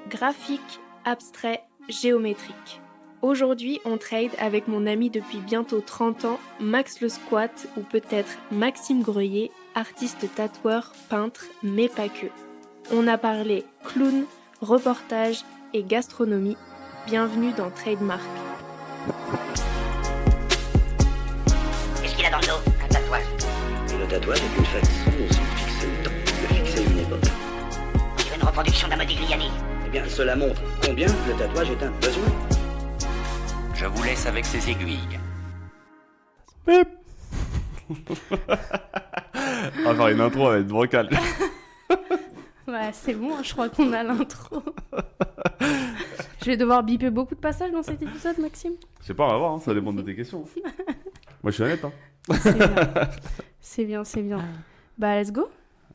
graphique, abstrait, géométrique. Aujourd'hui, on trade avec mon ami depuis bientôt 30 ans, Max le Squat, ou peut-être Maxime Greuillet, artiste tatoueur, peintre, mais pas que. On a parlé clown, reportage et gastronomie. Bienvenue dans Trademark. Qu'est-ce qu'il a dans le dos? Un tatouage. Et le tatouage est une façon aussi de fixer le temps, de fixer une époque. On dirait une reproduction d'un Modigliani. Eh bien, cela montre combien le tatouage est un besoin. Je vous laisse avec ces aiguilles. Bip. On va faire une intro, elle va être bancale. Ouais, c'est bon, je crois qu'on a l'intro. Je vais devoir biper beaucoup de passages dans cet épisode, Maxime. Je sais pas, on va voir, hein, ça dépend de tes questions. Moi, je suis honnête. Hein. C'est bien, c'est bien. Bah, let's go.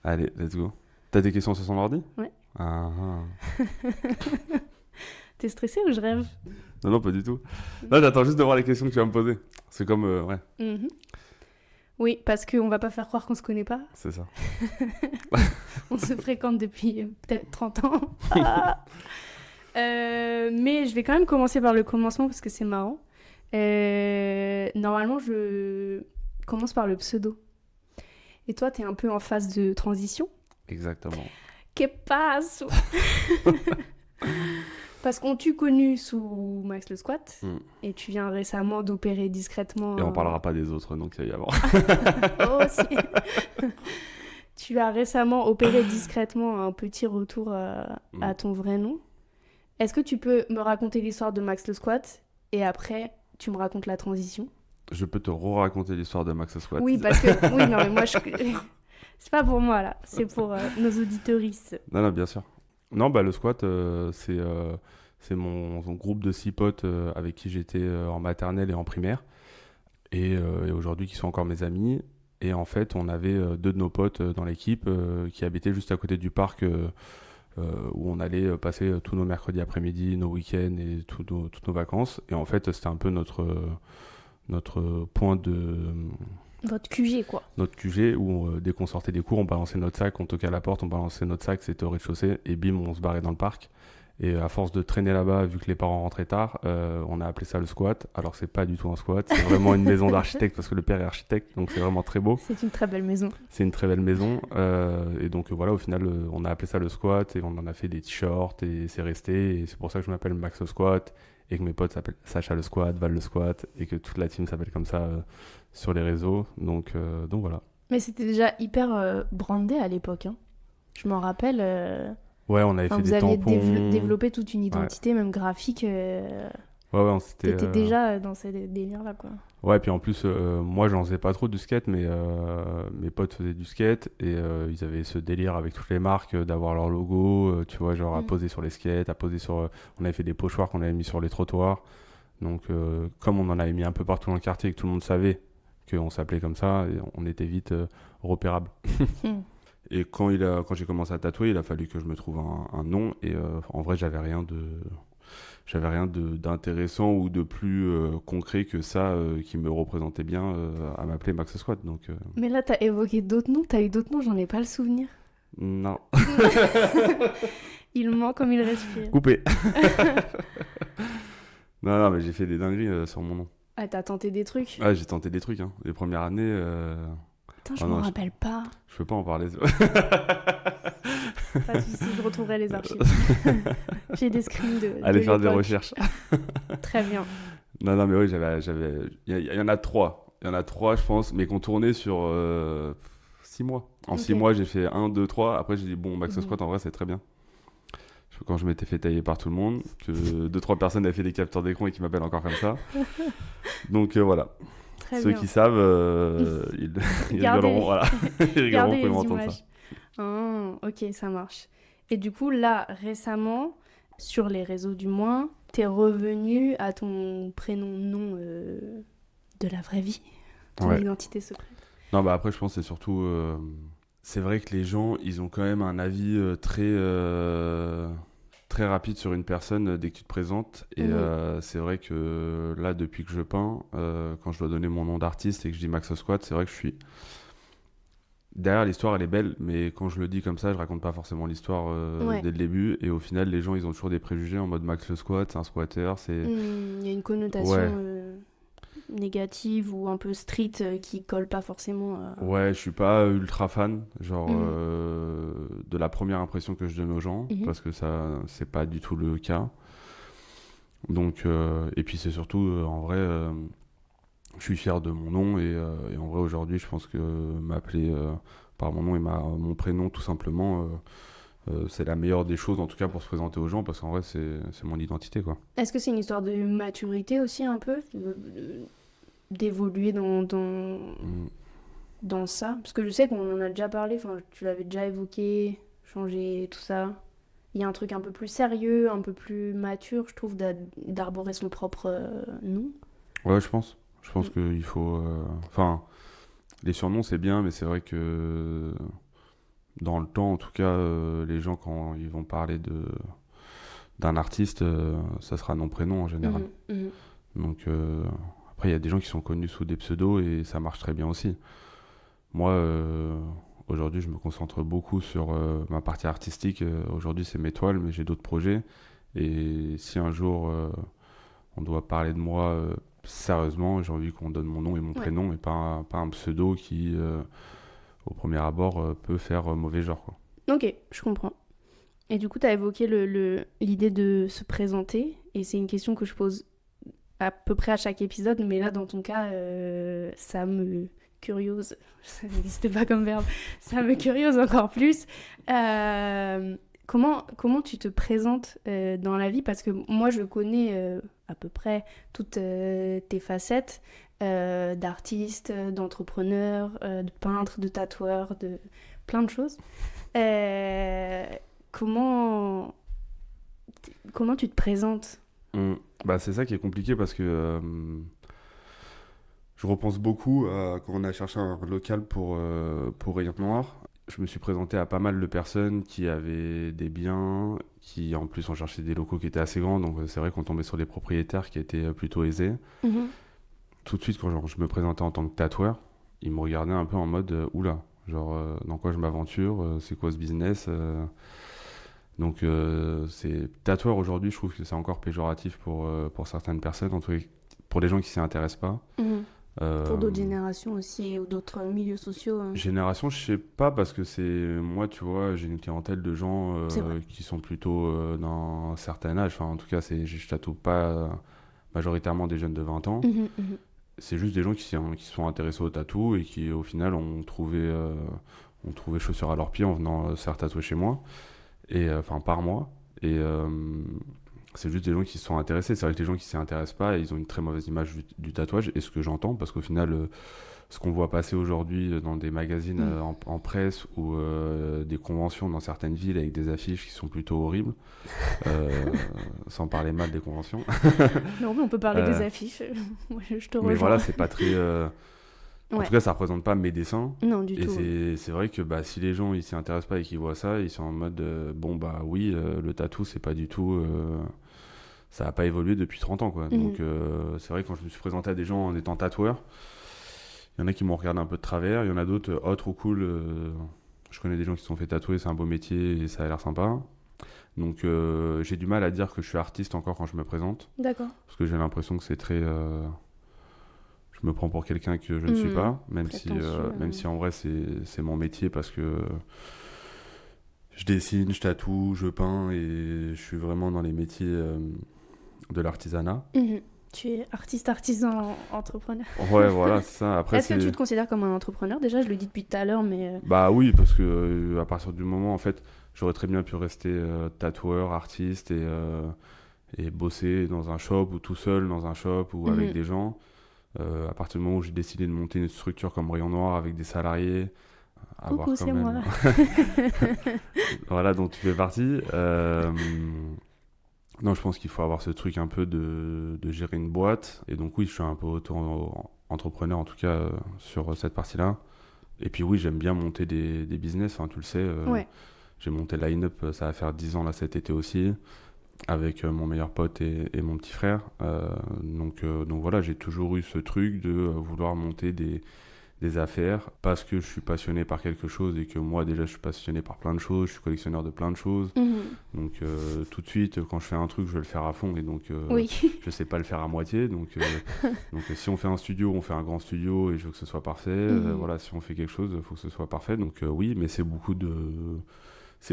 Allez, let's go. T'as des questions sur son ordi? Ouais. Ah. T'es stressé ou je rêve? Non, pas du tout. Là, j'attends juste de voir les questions que tu vas me poser. C'est comme, ouais, Mhm. Oui, parce qu'on va pas faire croire qu'on se connaît pas. c'est ça. On se fréquente depuis peut-être 30 ans. Ah. Mais je vais quand même commencer par le commencement parce que c'est marrant. Normalement, je commence par le pseudo. Et toi, t'es un peu en phase de transition. Exactement. Que passe? Parce qu'on t'a connu sous Max le Squat et tu viens récemment d'opérer discrètement. Et on parlera pas des autres, donc il va y avoir. Oh, si. Tu as récemment opéré discrètement un petit retour à ton vrai nom. Est-ce que tu peux me raconter l'histoire de Max le Squat et après tu me racontes la transition? Je peux te raconter l'histoire de Max Squat. Oui, parce que oui, non, mais moi c'est pas pour moi là, c'est pour nos auditorices. Non, bien sûr. Non, bah le squat, c'est mon groupe de 6 potes avec qui j'étais en maternelle et en primaire. Et aujourd'hui, qui sont encore mes amis. Et en fait, on avait 2 de nos potes dans l'équipe qui habitaient juste à côté du parc où on allait passer tous nos mercredis après-midi, nos week-ends et toutes nos vacances. Et en fait, c'était un peu notre point de... Votre QG, quoi. Notre QG où dès qu'on sortait des cours, on balançait notre sac, on toquait à la porte, on balançait notre sac, c'était au rez-de-chaussée, et bim, on se barrait dans le parc. Et à force de traîner là-bas, vu que les parents rentraient tard, on a appelé ça le squat. Alors c'est pas du tout un squat, c'est vraiment une maison d'architecte parce que le père est architecte, donc c'est vraiment très beau. C'est une très belle maison. C'est une très belle maison. Et donc voilà, au final, on a appelé ça le squat et on en a fait des t-shirts et c'est resté. Et c'est pour ça que je m'appelle Max le Squat et que mes potes s'appellent Sacha le Squat, Val le Squat et que toute la team s'appelle comme ça sur les réseaux. Donc voilà. Mais c'était déjà hyper brandé à l'époque. Hein. Je m'en rappelle. Ouais, on avait fait des tampons. Vous aviez développé toute une identité, même graphique. Ouais, t'étais déjà dans ces délires-là, quoi. Ouais, puis en plus, moi, j'en faisais pas trop du skate, mais mes potes faisaient du skate et ils avaient ce délire avec toutes les marques d'avoir leur logo, tu vois, genre à poser sur les skates, à poser sur... on avait fait des pochoirs qu'on avait mis sur les trottoirs. Donc, comme on en avait mis un peu partout dans le quartier et que tout le monde savait qu'on s'appelait comme ça, on était vite repérable. Et quand j'ai commencé à tatouer, il a fallu que je me trouve un nom. Et en vrai, j'avais rien d'intéressant ou de plus concret que ça qui me représentait bien à m'appeler Max Squat. Donc, Mais là, t'as évoqué d'autres noms. T'as eu d'autres noms, j'en ai pas le souvenir. Non. Il ment comme il respire. Coupé. Non, mais j'ai fait des dingueries sur mon nom. Ah, t'as tenté des trucs? Ah, j'ai tenté des trucs. Hein. Les premières années... Putain, je m'en rappelle pas. Je peux pas en parler. Pas de soucis, je retrouverai les archives. J'ai des screens de Allez faire l'époque. des recherches. Très bien. Non, mais oui, il y en a 3. Il y en a 3, je pense, mais qu'on tournait sur 6 mois. En 6 mois, j'ai fait 1, 2, 3. Après, j'ai dit, bon, Max Squat, en vrai, c'est très bien. Quand je m'étais fait tailler par tout le monde, que 2-3 personnes avaient fait des captures d'écran et qui m'appellent encore comme ça. Donc, voilà. Très Ceux bien. qui savent, ils rigoleront. Voilà. Ils rigoleront Regardez quand ils les vont entendre images. ça. Ok, ça marche. Et du coup, là, récemment, sur les réseaux du moins, t'es revenu à ton prénom-nom de la vraie vie, ton identité secrète. Non, bah après, je pense que c'est surtout... c'est vrai que les gens, ils ont quand même un avis très rapide sur une personne dès que tu te présentes. Et c'est vrai que là, depuis que je peins, quand je dois donner mon nom d'artiste et que je dis Max Squat, c'est vrai que je suis derrière l'histoire elle est belle, mais quand je le dis comme ça, je raconte pas forcément l'histoire Ouais. dès le début, et au final les gens ils ont toujours des préjugés en mode Max le squat, c'est un squatter, c'est... Il y a une connotation Ouais, négative ou un peu street qui colle pas forcément à... ouais, je suis pas ultra fan, genre Mhm. de la première impression que je donne aux gens, Mhm. parce que ça c'est pas du tout le cas. Donc, et puis c'est surtout en vrai, je suis fier de mon nom, et en vrai aujourd'hui je pense que m'appeler par mon nom et mon prénom tout simplement, c'est la meilleure des choses en tout cas pour se présenter aux gens, parce qu'en vrai c'est mon identité quoi. Est-ce que c'est une histoire de maturité aussi un peu d'évoluer Mm. dans ça? Parce que je sais qu'on en a déjà parlé, enfin, tu l'avais déjà évoqué, changer tout ça. Il y a un truc un peu plus sérieux, un peu plus mature, je trouve, d'arborer son propre nom. Ouais, je pense Mm. qu'il faut, enfin, les surnoms c'est bien, mais c'est vrai que dans le temps en tout cas, les gens quand ils vont parler d'un artiste, ça sera nom prénom en général. Mhm, mhm. Donc après, il y a des gens qui sont connus sous des pseudos et ça marche très bien aussi. Moi, aujourd'hui, je me concentre beaucoup sur ma partie artistique. Aujourd'hui, c'est mes toiles, mais j'ai d'autres projets. Et si un jour on doit parler de moi sérieusement, j'ai envie qu'on donne mon nom et mon Ouais. prénom, et pas un pseudo qui, au premier abord, peut faire mauvais genre, quoi. Ok, je comprends. Et du coup, tu as évoqué l'idée de se présenter, et c'est une question que je pose à peu près à chaque épisode, mais là, dans ton cas, ça me curiose, ça n'existe pas comme verbe, ça me curiose encore plus. Comment tu te présentes dans la vie? Parce que moi, je connais à peu près toutes tes facettes d'artiste, d'entrepreneur, de peintre, de tatoueur, de plein de choses. Euh, comment, comment tu te présentes? Mm. Bah, c'est ça qui est compliqué parce que je repense beaucoup à quand on a cherché un local pour Rayon Noir. Je me suis présenté à pas mal de personnes qui avaient des biens, qui en plus ont cherché des locaux qui étaient assez grands, donc c'est vrai qu'on tombait sur des propriétaires qui étaient plutôt aisés. Mhm. Tout de suite, quand genre, je me présentais en tant que tatoueur, ils me regardaient un peu en mode oula, genre dans quoi je m'aventure, c'est quoi ce business donc c'est tatoueur aujourd'hui, je trouve que c'est encore péjoratif pour certaines personnes, en tout cas pour les gens qui s'y intéressent pas. Mhm. Pour Euh, d'autres générations aussi ou d'autres milieux sociaux. Génération, je sais pas, parce que c'est moi, tu vois, j'ai une clientèle de gens C'est vrai. qui sont plutôt dans un certain âge. Enfin, en tout cas, je tatoue pas majoritairement des jeunes de 20 ans. Mhm, mhm. C'est juste des gens qui se sont intéressés au tatou et qui, au final, ont trouvé chaussures à leurs pieds en venant se faire tatouer chez moi. Et enfin, par moi. Et c'est juste des gens qui se sont intéressés. C'est vrai que les gens qui s'y intéressent pas, ils ont une très mauvaise image du tatouage. Et ce que j'entends, parce qu'au final, ce qu'on voit passer aujourd'hui dans des magazines Mm. en presse, ou des conventions dans certaines villes avec des affiches qui sont plutôt horribles, euh, sans parler mal des conventions. Non, mais on peut parler des Euh, affiches. Moi, je te mais rejoins. voilà, c'est pas très. En Ouais. tout cas, ça représente pas mes dessins. Non, du Et tout. c'est vrai que bah, si les gens ils s'y intéressent pas et qu'ils voient ça, ils sont en mode bon bah oui, le tatou c'est pas du tout. Ça a pas évolué depuis 30 ans quoi. Mhm. Donc c'est vrai que quand je me suis présenté à des gens en étant tatoueur, il y en a qui m'ont regardé un peu de travers, il y en a d'autres, oh trop cool, je connais des gens qui se sont fait tatouer, c'est un beau métier et ça a l'air sympa. Donc j'ai du mal à dire que je suis artiste encore quand je me présente, D'accord. parce que j'ai l'impression que c'est très. Je me prends pour quelqu'un que je ne suis Mhm. pas, Prétentieux, même si en vrai c'est mon métier, parce que je dessine, je tatoue, je peins, et je suis vraiment dans les métiers de l'artisanat. Mhm. Tu es artiste, artisan, entrepreneur. Ouais, voilà, c'est ça. Après, Est-ce que tu c'est. te considères comme un entrepreneur? Déjà, je le dis depuis tout à l'heure, mais... Bah oui, parce que à partir du moment, en fait, j'aurais très bien pu rester tatoueur, artiste, et bosser dans un shop, ou tout seul dans un shop, ou avec Mhm. des gens. À partir du moment où j'ai décidé de monter une structure comme Rayon Noir avec des salariés, avoir Coucou, quand c'est moi. même. Voilà, dont tu fais partie. Non, je pense qu'il faut avoir ce truc un peu de gérer une boîte. Et donc oui, je suis un peu auto-entrepreneur, en tout cas, sur cette partie-là. Et puis oui, j'aime bien monter des business, enfin, tu le sais. Ouais. J'ai monté Line-Up, ça va faire 10 ans là cet été aussi, avec mon meilleur pote et mon petit frère. Donc voilà, j'ai toujours eu ce truc de vouloir monter des des affaires parce que je suis passionné par quelque chose et que moi déjà je suis passionné par plein de choses, je suis collectionneur de plein de choses. Donc tout de suite quand je fais un truc je vais le faire à fond et donc Oui. je sais pas le faire à moitié. Donc si on fait un studio, on fait un grand studio et je veux que ce soit parfait. Voilà, si on fait quelque chose, il faut que ce soit parfait. Donc oui, mais c'est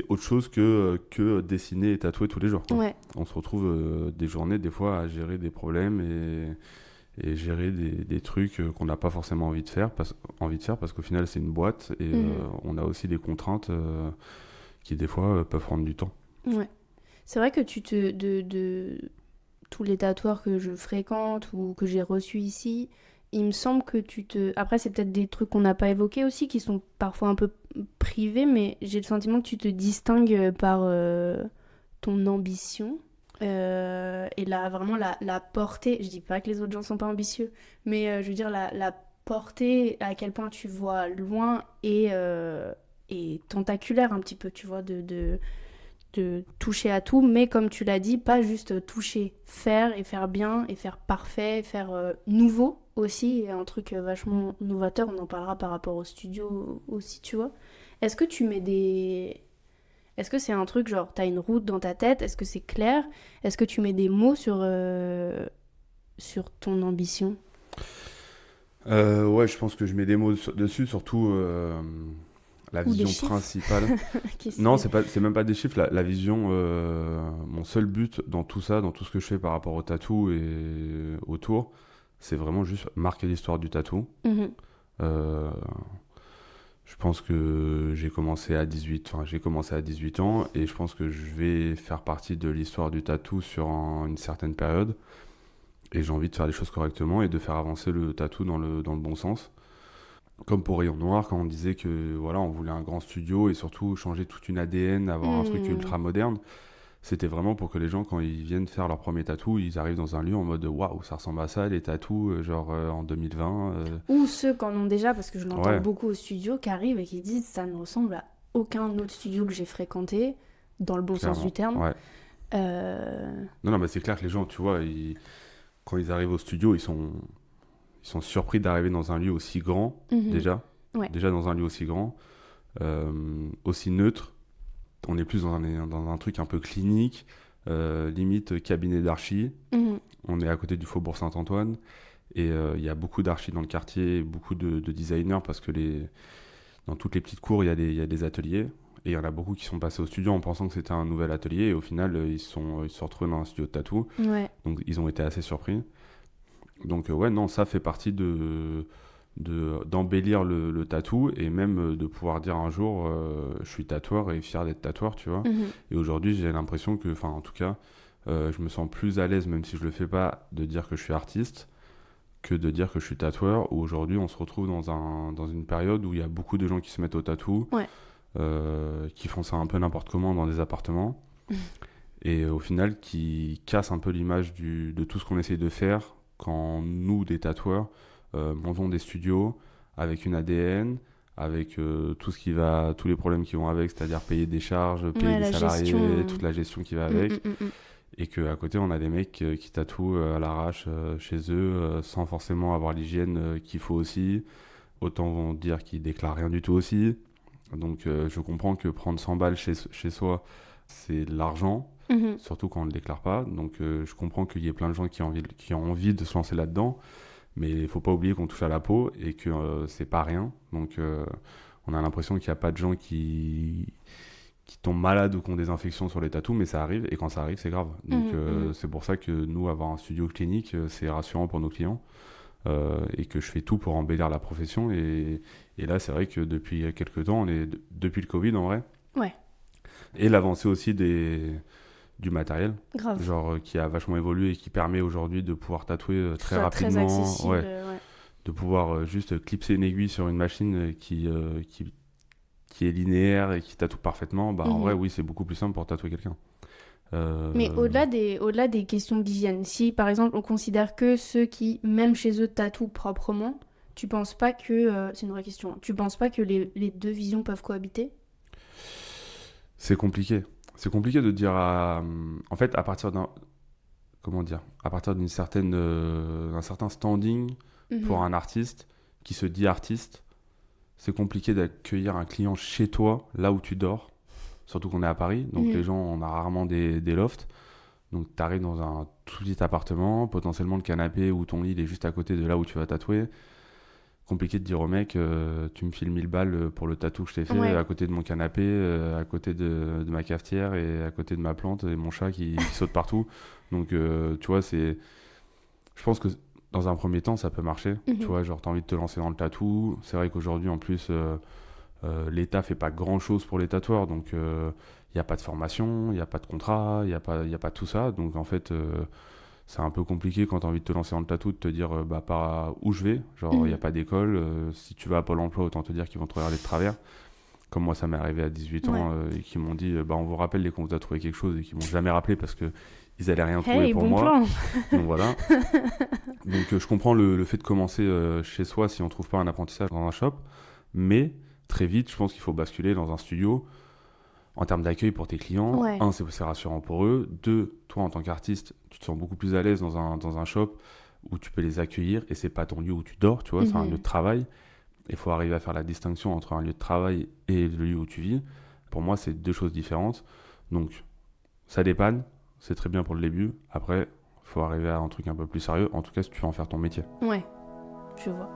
autre chose que dessiner et tatouer tous les jours, quoi. Ouais. On se retrouve des journées, des fois, à gérer des problèmes et gérer des trucs qu'on n'a pas forcément envie de faire parce qu'au final, c'est une boîte et on a aussi des contraintes qui, des fois, peuvent prendre du temps. Ouais. C'est vrai que de tous les tatoueurs que je fréquente ou que j'ai reçus ici, il me semble que Après, c'est peut-être des trucs qu'on n'a pas évoqués aussi, qui sont parfois un peu privés, mais j'ai le sentiment que tu te distingues par ton ambition. Et vraiment la portée, je dis pas que les autres gens sont pas ambitieux, mais je veux dire la portée, à quel point tu vois loin et tentaculaire un petit peu, tu vois, de toucher à tout, mais comme tu l'as dit, pas juste toucher, faire et faire bien et faire parfait, faire nouveau aussi, et un truc vachement novateur, on en parlera par rapport au studio aussi, tu vois. Est-ce que tu mets Est-ce que c'est un truc genre t'as une route dans ta tête? Est-ce que c'est clair? Est-ce que tu mets des mots sur ton ambition? Ouais, je pense que je mets des mots dessus, surtout la Ou des vision chiffres. principale. Non, c'est même pas des chiffres. La vision, mon seul but dans tout ça, dans tout ce que je fais par rapport au tatou et autour, c'est vraiment juste marquer l'histoire du tatou. Je pense que j'ai commencé à 18 ans et je pense que je vais faire partie de l'histoire du tatou sur une certaine période. Et j'ai envie de faire les choses correctement et de faire avancer le tatou dans le bon sens. Comme pour Rayon Noir, quand on disait que voilà, on voulait un grand studio et surtout changer toute une ADN, avoir un truc ultra moderne, c'était vraiment pour que les gens, quand ils viennent faire leur premier tatou, ils arrivent dans un lieu en mode waouh, ça ressemble à ça, les tatous, en 2020. Ou ceux qui en ont déjà, parce que je l'entends Ouais. beaucoup au studio, qui arrivent et qui disent ça ne ressemble à aucun autre studio que j'ai fréquenté, dans le bon sens Clairement. du terme. Ouais. Non, mais c'est clair que les gens, tu vois, quand ils arrivent au studio, ils sont surpris d'arriver dans un lieu aussi grand, déjà. Ouais. Déjà dans un lieu aussi grand, aussi neutre. On est plus dans un truc un peu clinique, limite cabinet d'archi. On est à côté du Faubourg Saint-Antoine. Et il y a beaucoup d'archis dans le quartier, beaucoup de designers, parce que dans toutes les petites cours, il y a des ateliers. Et il y en a beaucoup qui sont passés au studio en pensant que c'était un nouvel atelier. Et au final, ils se sont retrouvés dans un studio de tatou. Ouais. Donc ils ont été assez surpris. Donc ouais, non, ça fait partie d'embellir le tatou et même de pouvoir dire un jour je suis tatoueur et fier d'être tatoueur, tu vois. Et aujourd'hui, j'ai l'impression que, enfin en tout cas, je me sens plus à l'aise, même si je le fais pas, de dire que je suis artiste que de dire que je suis tatoueur, où aujourd'hui on se retrouve dans une période où il y a beaucoup de gens qui se mettent au tatou, Ouais. qui font ça un peu n'importe comment dans des appartements, et au final qui cassent un peu l'image de tout ce qu'on essaye de faire quand nous, des tatoueurs, montons des studios avec une ADN, avec tous les problèmes qui vont avec, c'est-à-dire payer des charges, payer des salariés, gestion. toute la gestion qui va avec. Et qu'à côté, on a des mecs qui tatouent à l'arrache chez eux, sans forcément avoir l'hygiène qu'il faut aussi. Autant vont dire qu'ils déclarent rien du tout aussi. Donc je comprends que prendre 100 balles chez soi, c'est de l'argent, surtout quand on ne le déclare pas. Donc je comprends qu'il y ait plein de gens qui ont envie de se lancer là-dedans. Mais il ne faut pas oublier qu'on touche à la peau et que c'est pas rien. Donc on a l'impression qu'il n'y a pas de gens qui tombent malades ou qui ont des infections sur les tatous, mais ça arrive, et quand ça arrive, c'est grave. Donc c'est pour ça que nous, avoir un studio clinique, c'est rassurant pour nos clients, et que je fais tout pour embellir la profession. Et là, c'est vrai que depuis quelques temps, depuis le Covid en vrai, Ouais. et l'avancée aussi du matériel, Grave. genre qui a vachement évolué et qui permet aujourd'hui de pouvoir tatouer très Soit rapidement, très accessible. ouais, Ouais. de pouvoir juste clipser une aiguille sur une machine qui est linéaire et qui tatoue parfaitement. Bah en vrai, oui, c'est beaucoup plus simple pour tatouer quelqu'un. Mais au-delà des questions d'hygiène, si par exemple on considère que ceux qui, même chez eux, tatouent proprement, tu penses pas que, c'est une vraie question, tu penses pas que les deux visions peuvent cohabiter? C'est compliqué. C'est compliqué de dire en fait, à partir d'un certain standing pour un artiste, qui se dit artiste, c'est compliqué d'accueillir un client chez toi, là où tu dors. Surtout qu'on est à Paris, donc les gens, on a rarement des lofts. Donc tu arrives dans un tout petit appartement, potentiellement le canapé ou ton lit il est juste à côté de là où tu vas tatouer. Compliqué de dire au mec, tu me files 1000 balles pour le tatou que je t'ai fait à côté de mon canapé, à côté de ma cafetière et à côté de ma plante et mon chat qui saute partout. Donc tu vois, je pense que dans un premier temps ça peut marcher. Tu vois, genre t'as envie de te lancer dans le tatou. C'est vrai qu'aujourd'hui en plus l'État fait pas grand chose pour les tatoueurs, donc il n'y a pas de formation, il n'y a pas de contrat, il n'y a pas tout ça. Donc en fait, c'est un peu compliqué quand tu as envie de te lancer dans le tatou, de te dire par où je vais. Genre, il n'y a pas d'école. Si tu vas à Pôle emploi, autant te dire qu'ils vont te regarder de travers. Comme moi, ça m'est arrivé à 18 ans et qui m'ont dit on vous rappelle dès qu'on vous a trouvé quelque chose et qui m'ont jamais rappelé parce qu'ils n'allaient rien trouver pour moi. Plan. Donc voilà. Donc je comprends le fait de commencer chez soi si on ne trouve pas un apprentissage dans un shop. Mais très vite, je pense qu'il faut basculer dans un studio. En termes d'accueil pour tes clients, un, c'est rassurant pour eux. Deux, toi, en tant qu'artiste, tu te sens beaucoup plus à l'aise dans un shop où tu peux les accueillir et c'est pas ton lieu où tu dors, tu vois, c'est un lieu de travail. Il faut arriver à faire la distinction entre un lieu de travail et le lieu où tu vis. Pour moi, c'est deux choses différentes. Donc, ça dépanne, c'est très bien pour le début. Après, il faut arriver à un truc un peu plus sérieux, en tout cas si tu veux en faire ton métier. Ouais, je vois.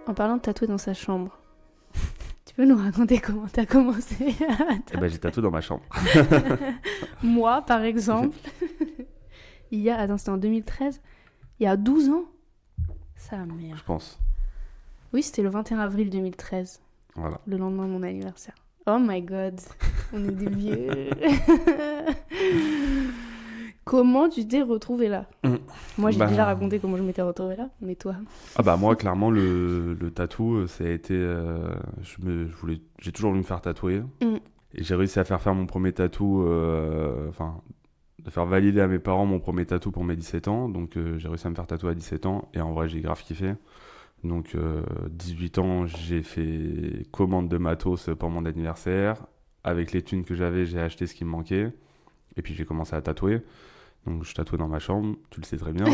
En parlant de tatouer dans sa chambre, tu peux nous raconter comment t'as commencé à tatouer? J'ai tatoué dans ma chambre. Moi, par exemple, c'était en 2013, il y a 12 ans. Ça, merde. Je pense. Oui, c'était le 21 avril 2013. Voilà. Le lendemain de mon anniversaire. Oh my god, on est des vieux. Comment tu t'es retrouvé là? Moi, j'ai déjà raconté comment je m'étais retrouvé là, mais toi? Moi, clairement, le tatou, ça a été... j'ai toujours voulu me faire tatouer. Et j'ai réussi à faire mon premier tatou... de faire valider à mes parents mon premier tatou pour mes 17 ans. Donc, j'ai réussi à me faire tatouer à 17 ans. Et en vrai, j'ai grave kiffé. Donc, 18 ans, j'ai fait commande de matos pour mon anniversaire. Avec les thunes que j'avais, j'ai acheté ce qui me manquait. Et puis, j'ai commencé à tatouer. Donc, je tatouais dans ma chambre, tu le sais très bien,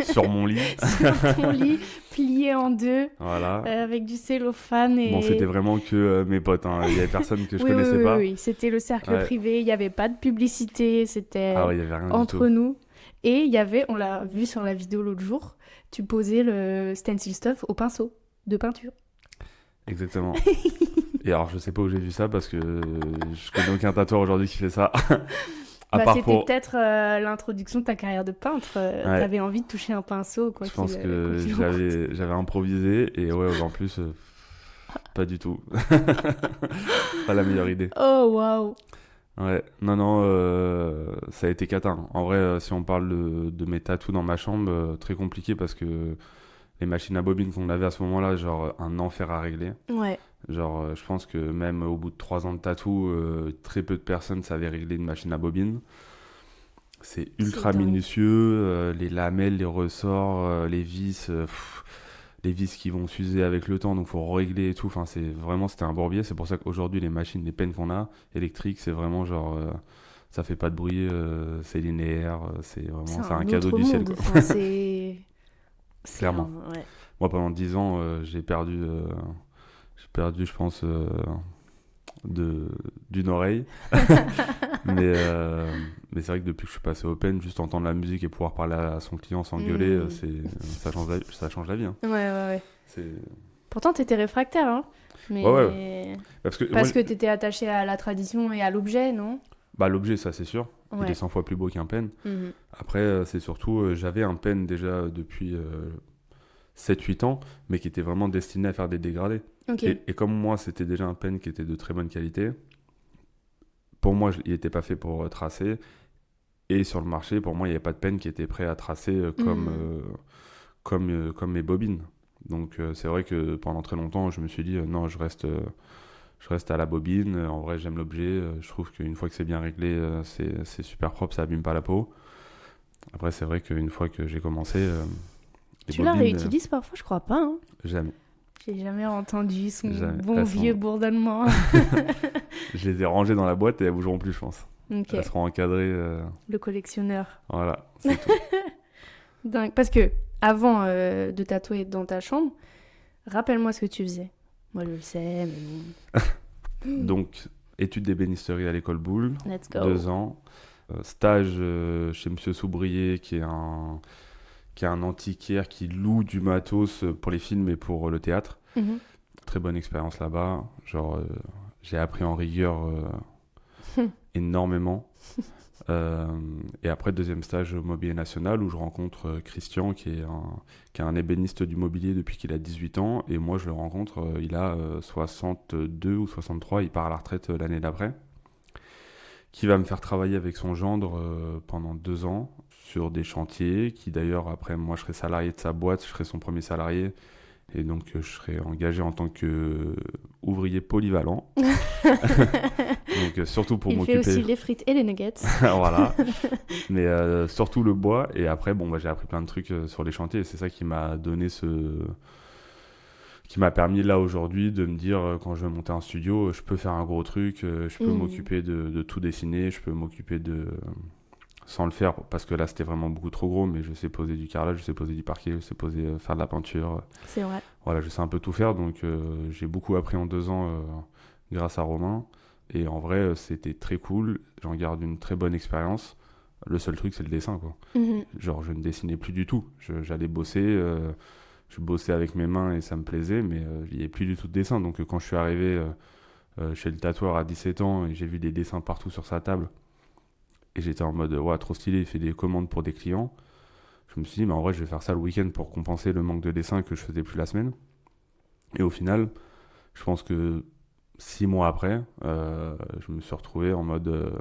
sur mon lit. Sur ton lit, plié en deux, voilà. Avec du cellophane. Et... Bon, c'était vraiment que mes potes, hein. Il y avait personne que je connaissais pas. Oui, c'était le cercle privé, il n'y avait pas de publicité, c'était il y avait rien entre nous. Et il y avait, on l'a vu sur la vidéo l'autre jour, tu posais le stencil stuff au pinceau de peinture. Exactement. Et alors, je sais pas où j'ai vu ça parce que je connais aucun tatoueur aujourd'hui qui fait ça. C'était peut-être l'introduction de ta carrière de peintre. T'avais envie de toucher un pinceau. Je pense que j'avais improvisé et en plus, pas du tout. Pas la meilleure idée. Oh, waouh. Ouais, non, ça a été cata. En vrai, si on parle de mes tatous dans ma chambre, très compliqué parce que les machines à bobines qu'on avait à ce moment-là, genre un enfer à régler. Ouais. Genre, je pense que même au bout de 3 ans de tatou, très peu de personnes savaient régler une machine à bobine. C'est ultra minutieux, les lamelles, les ressorts, les vis qui vont s'user avec le temps, donc il faut régler et tout. Enfin, c'était un bourbier. C'est pour ça qu'aujourd'hui, les machines, les pennes qu'on a, électriques, c'est vraiment genre... ça fait pas de bruit, c'est linéaire, c'est un cadeau du ciel. Quoi. Enfin, c'est... Clairement. Ouais. Moi, pendant 10 ans, j'ai perdu, je pense, d'une oreille. mais c'est vrai que depuis que je suis passé au pen, juste entendre la musique et pouvoir parler à son client sans gueuler, ça change la vie. Hein. Ouais. Pourtant, t'étais réfractaire, hein. Mais... Ouais. Parce que t'étais attaché à la tradition et à l'objet, non? L'objet, ça c'est sûr. Il est 100 fois plus beau qu'un pen. Après, c'est surtout, j'avais un pen déjà depuis 7-8 ans, mais qui était vraiment destiné à faire des dégradés. Okay. Et comme moi, c'était déjà un pen qui était de très bonne qualité, pour moi, il n'était pas fait pour tracer. Et sur le marché, pour moi, il n'y avait pas de pen qui était prêt à tracer comme mes bobines. Donc, c'est vrai que pendant très longtemps, je me suis dit, non, je reste à la bobine. En vrai, j'aime l'objet. Je trouve qu'une fois que c'est bien réglé, c'est super propre, ça abîme pas la peau. Après, c'est vrai qu'une fois que j'ai commencé, Les Tu la bobines, réutilises parfois? Je crois pas. Hein. Jamais. J'ai jamais entendu son Jamais. bon Elles vieux sont- bourdonnement. Je les ai rangées dans la boîte et elles bougeront plus, je pense. Ok, Elles seront encadrées. le collectionneur. Voilà, c'est tout. Dingue. Parce que avant de tatouer dans ta chambre, rappelle-moi ce que tu faisais. Moi, je le sais, mais bon. Donc, études d'ébénisterie à l'école Boulle, Let's go. 2 ans. Stage chez Monsieur Soubrier, qui est un antiquaire qui loue du matos pour les films et pour le théâtre. Mhm. Très bonne expérience là-bas. Genre, j'ai appris en rigueur énormément. Et après, deuxième stage au Mobilier National où je rencontre Christian qui est un ébéniste du mobilier depuis qu'il a 18 ans. Et moi, je le rencontre, il a 62 ou 63, il part à la retraite l'année d'après. Qui va me faire travailler avec son gendre pendant 2 ans sur des chantiers. Qui d'ailleurs, après, moi, je serai salarié de sa boîte, je serai son premier salarié. Et donc, je serai engagé en tant qu'ouvrier polyvalent. Donc, surtout pour Il fait m'occuper. aussi les frites et les nuggets. Voilà. Mais surtout le bois. Et après, bon, j'ai appris plein de trucs sur les chantiers. Et c'est ça qui m'a donné qui m'a permis là aujourd'hui de me dire quand je vais monter un studio, je peux faire un gros truc, je peux m'occuper de tout dessiner, je peux m'occuper sans le faire parce que là c'était vraiment beaucoup trop gros, mais je sais poser du carrelage, je sais poser du parquet, je sais faire de la peinture. C'est vrai. Voilà, je sais un peu tout faire, donc j'ai beaucoup appris en 2 ans grâce à Romain. Et en vrai, c'était très cool. J'en garde une très bonne expérience. Le seul truc, c'est le dessin, quoi. Mhm. Genre, je ne dessinais plus du tout. J'allais bosser, je bossais avec mes mains et ça me plaisait, mais il n'y avait plus du tout de dessin. Donc, quand je suis arrivé chez le tatoueur à 17 ans et j'ai vu des dessins partout sur sa table, et j'étais en mode, ouais, trop stylé, il fait des commandes pour des clients. Je me suis dit, mais en vrai, je vais faire ça le week-end pour compenser le manque de dessin que je faisais plus la semaine. Et au final, je pense que 6 mois après, je me suis retrouvé en mode,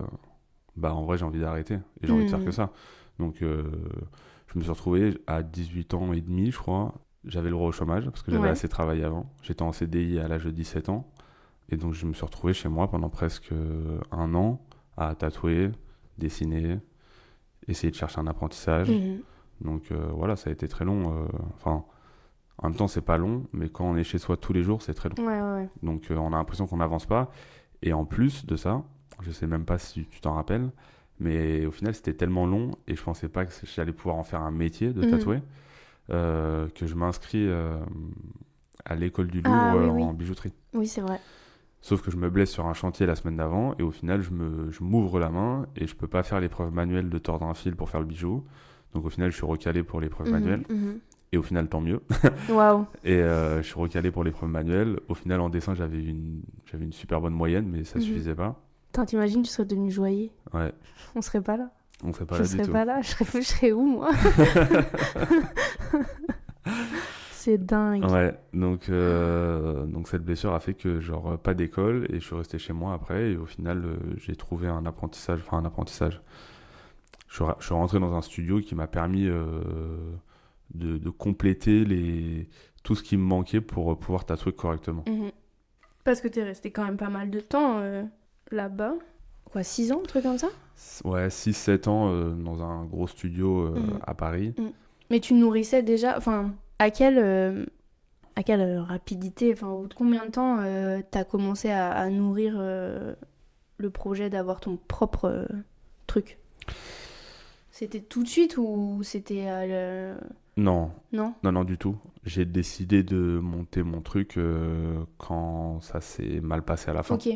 bah en vrai j'ai envie d'arrêter et j'ai envie de faire que ça. Donc je me suis retrouvé à 18 ans et demi, je crois. J'avais le droit au chômage parce que j'avais Ouais. assez travaillé avant. J'étais en CDI à l'âge de 17 ans. Et donc je me suis retrouvé chez moi pendant presque 1 an à tatouer, dessiner, essayer de chercher un apprentissage. Mhm. Donc voilà, ça a été très long. Enfin, en même temps, c'est pas long, mais quand on est chez soi tous les jours, c'est très long. Ouais, ouais. Donc on a l'impression qu'on n'avance pas. Et en plus de ça, je sais même pas si tu t'en rappelles, mais au final c'était tellement long et je pensais pas que j'allais pouvoir en faire un métier de tatouer que je m'inscris à l'école du Louvre Ah, oui, en oui. bijouterie. Oui, c'est vrai. Sauf que je me blesse sur un chantier la semaine d'avant et au final je m'ouvre la main et je peux pas faire l'épreuve manuelle de tordre un fil pour faire le bijou. Donc au final je suis recalé pour l'épreuve manuelle Mhm. et au final tant mieux. Waouh. Et je suis recalé pour l'épreuve manuelle. Au final, en dessin, j'avais une super bonne moyenne, mais ça suffisait pas. Attends, t'imagines, tu serais devenu joaillier. Ouais, On serait pas là. on fait pas Je là du serais tout. pas là. Je serais où, moi? C'est dingue. Ouais, donc cette blessure a fait que, genre, pas d'école et je suis resté chez moi après. Et au final, j'ai trouvé un apprentissage. Je suis rentré dans un studio qui m'a permis de compléter tout ce qui me manquait pour pouvoir tatouer correctement. Mhm. Parce que t'es resté quand même pas mal de temps là-bas. Quoi, 6 ans, un truc comme ça? Ouais, 6-7 ans dans un gros studio à Paris. Mais tu nourrissais déjà... Enfin, à quelle rapidité, enfin, au bout de combien de temps t'as commencé à nourrir le projet d'avoir ton propre truc? C'était tout de suite ou c'était Non, Non? non, du tout. J'ai décidé de monter mon truc quand ça s'est mal passé à la fin. Ok.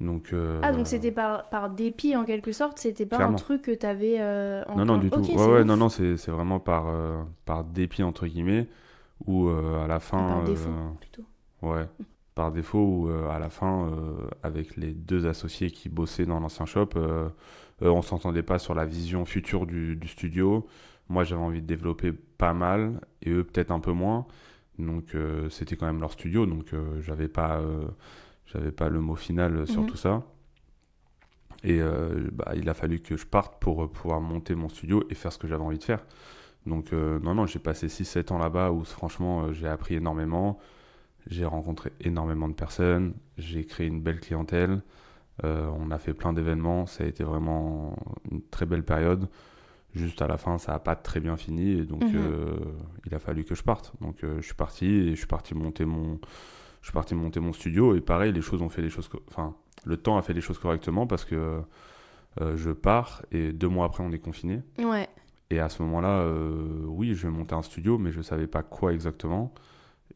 Donc, Ah, donc c'était par dépit en quelque sorte, c'était pas Clairement. un truc que t'avais en non, du tout. Ok, Ouais, c'est ouais, ouf. non, c'est vraiment par dépit, entre guillemets, ou à la fin... Par défaut, plutôt. Ouais, par défaut, ou à la fin, avec les 2 associés qui bossaient dans l'ancien shop, on s'entendait pas sur la vision future du studio. Moi, j'avais envie de développer pas mal, et eux, peut-être un peu moins. Donc, c'était quand même leur studio, donc j'avais pas le mot final sur tout ça. Et il a fallu que je parte pour pouvoir monter mon studio et faire ce que j'avais envie de faire. Donc, non, j'ai passé 6-7 ans là-bas où, franchement, j'ai appris énormément. J'ai rencontré énormément de personnes. J'ai créé une belle clientèle. On a fait plein d'événements. Ça a été vraiment une très belle période. Juste à la fin, ça n'a pas très bien fini et donc il a fallu que je parte. Donc je suis parti et je suis parti monter mon studio et pareil, enfin, le temps a fait les choses correctement parce que je pars et 2 mois après on est confiné. Ouais. Et à ce moment-là, oui, je vais monter un studio, mais je savais pas quoi exactement.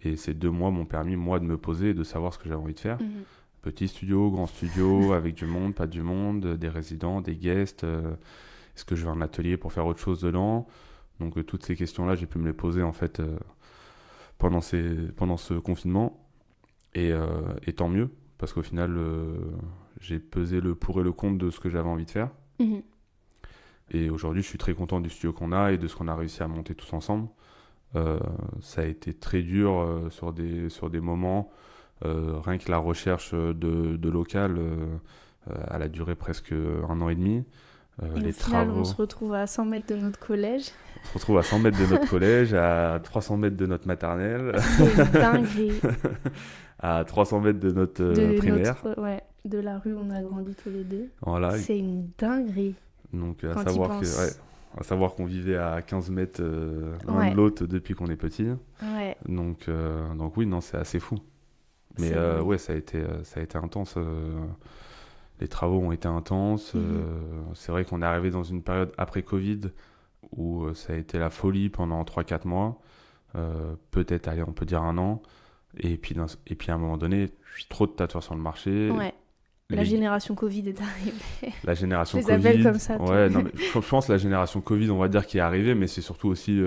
Et ces 2 mois m'ont permis, moi, de me poser et de savoir ce que j'avais envie de faire. Petit studio, grand studio, avec du monde, pas du monde, des résidents, des guests. Est-ce que je veux un atelier pour faire autre chose dedans? Donc toutes ces questions-là, j'ai pu me les poser en fait pendant ce confinement. Et tant mieux, parce qu'au final, j'ai pesé le pour et le contre de ce que j'avais envie de faire. Et aujourd'hui, je suis très content du studio qu'on a et de ce qu'on a réussi à monter tous ensemble. Ça a été très dur sur des moments. Rien que la recherche de local, elle a duré presque 1 an et demi. Et les au final, travaux, on se retrouve à 100 mètres de notre collège. on se retrouve à 100 mètres de notre collège, à 300 mètres de notre maternelle, C'est une dinguerie. à 300 mètres de notre primaire. De la rue où on a grandi tous les deux. Voilà. C'est une dinguerie. Donc Quand t'y penses. à savoir qu'on vivait à 15 mètres l'un de l'autre depuis qu'on est petit. Ouais. Donc oui, non, c'est assez fou. Mais C'est vrai. ça a été intense. Les travaux ont été intenses. C'est vrai qu'on est arrivé dans une période après Covid où ça a été la folie pendant 3-4 mois. Peut-être, allez, on peut dire 1 an. Et puis à un moment donné, trop de tatoueurs sur le marché. Ouais. La génération Covid est arrivée. La génération Je les Covid. appelle comme ça. Ouais, non, mais je pense la génération Covid, on va dire, qui est arrivée, mais c'est surtout aussi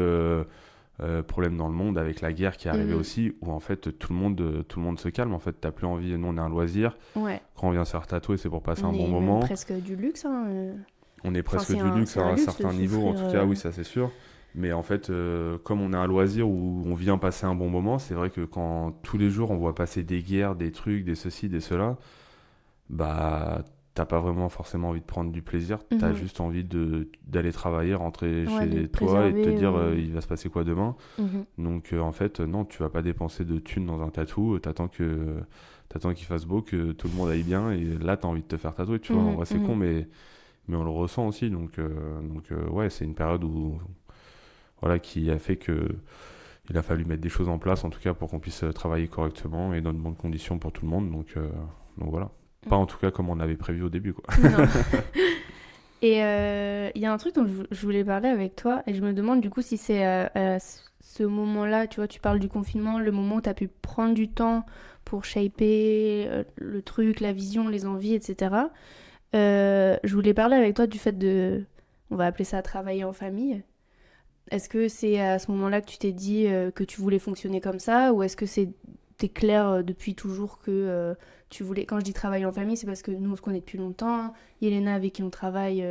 problème dans le monde avec la guerre qui est arrivée aussi, où en fait tout le monde se calme. En fait, t'as plus envie. Nous, on a un loisir. Ouais. Quand on vient se faire tatouer, c'est pour passer un bon On est moment. presque du luxe. On est presque c'est du un- luxe c'est à un un luxe certain de niveau, en souffrir, tout cas, oui, ça c'est sûr. Mais en fait, comme on a un loisir où on vient passer un bon moment, c'est vrai que quand tous les jours on voit passer des guerres, des trucs, des ceci, des cela, bah t'as pas vraiment forcément envie de prendre du plaisir, t'as juste envie d'aller travailler, rentrer Ouais, de chez te toi et de te préserver, dire il va se passer quoi demain. Mhm. Donc en fait, non, tu vas pas dépenser de thunes dans un tatou, t'attends qu'il fasse beau, que tout le monde aille bien, et là t'as envie de te faire tatouer, tu vois. En vrai, c'est con, mais on le ressent aussi. Donc ouais, c'est une période où, voilà, qui a fait que il a fallu mettre des choses en place, en tout cas, pour qu'on puisse travailler correctement et dans de bonnes conditions pour tout le monde. Donc voilà. Pas en tout cas comme on avait prévu au début, quoi. Non. Et il y a un truc dont je voulais parler avec toi, et je me demande du coup si c'est à ce moment-là, tu vois, tu parles du confinement, le moment où tu as pu prendre du temps pour shaper le truc, la vision, les envies, etc. Je voulais parler avec toi du fait on va appeler ça travailler en famille. Est-ce que c'est à ce moment-là que tu t'es dit que tu voulais fonctionner comme ça, ou est-ce que t'es clair depuis toujours que tu voulais... Quand je dis travailler en famille, c'est parce que nous, on se connaît depuis longtemps. Yelena, avec qui on travaille,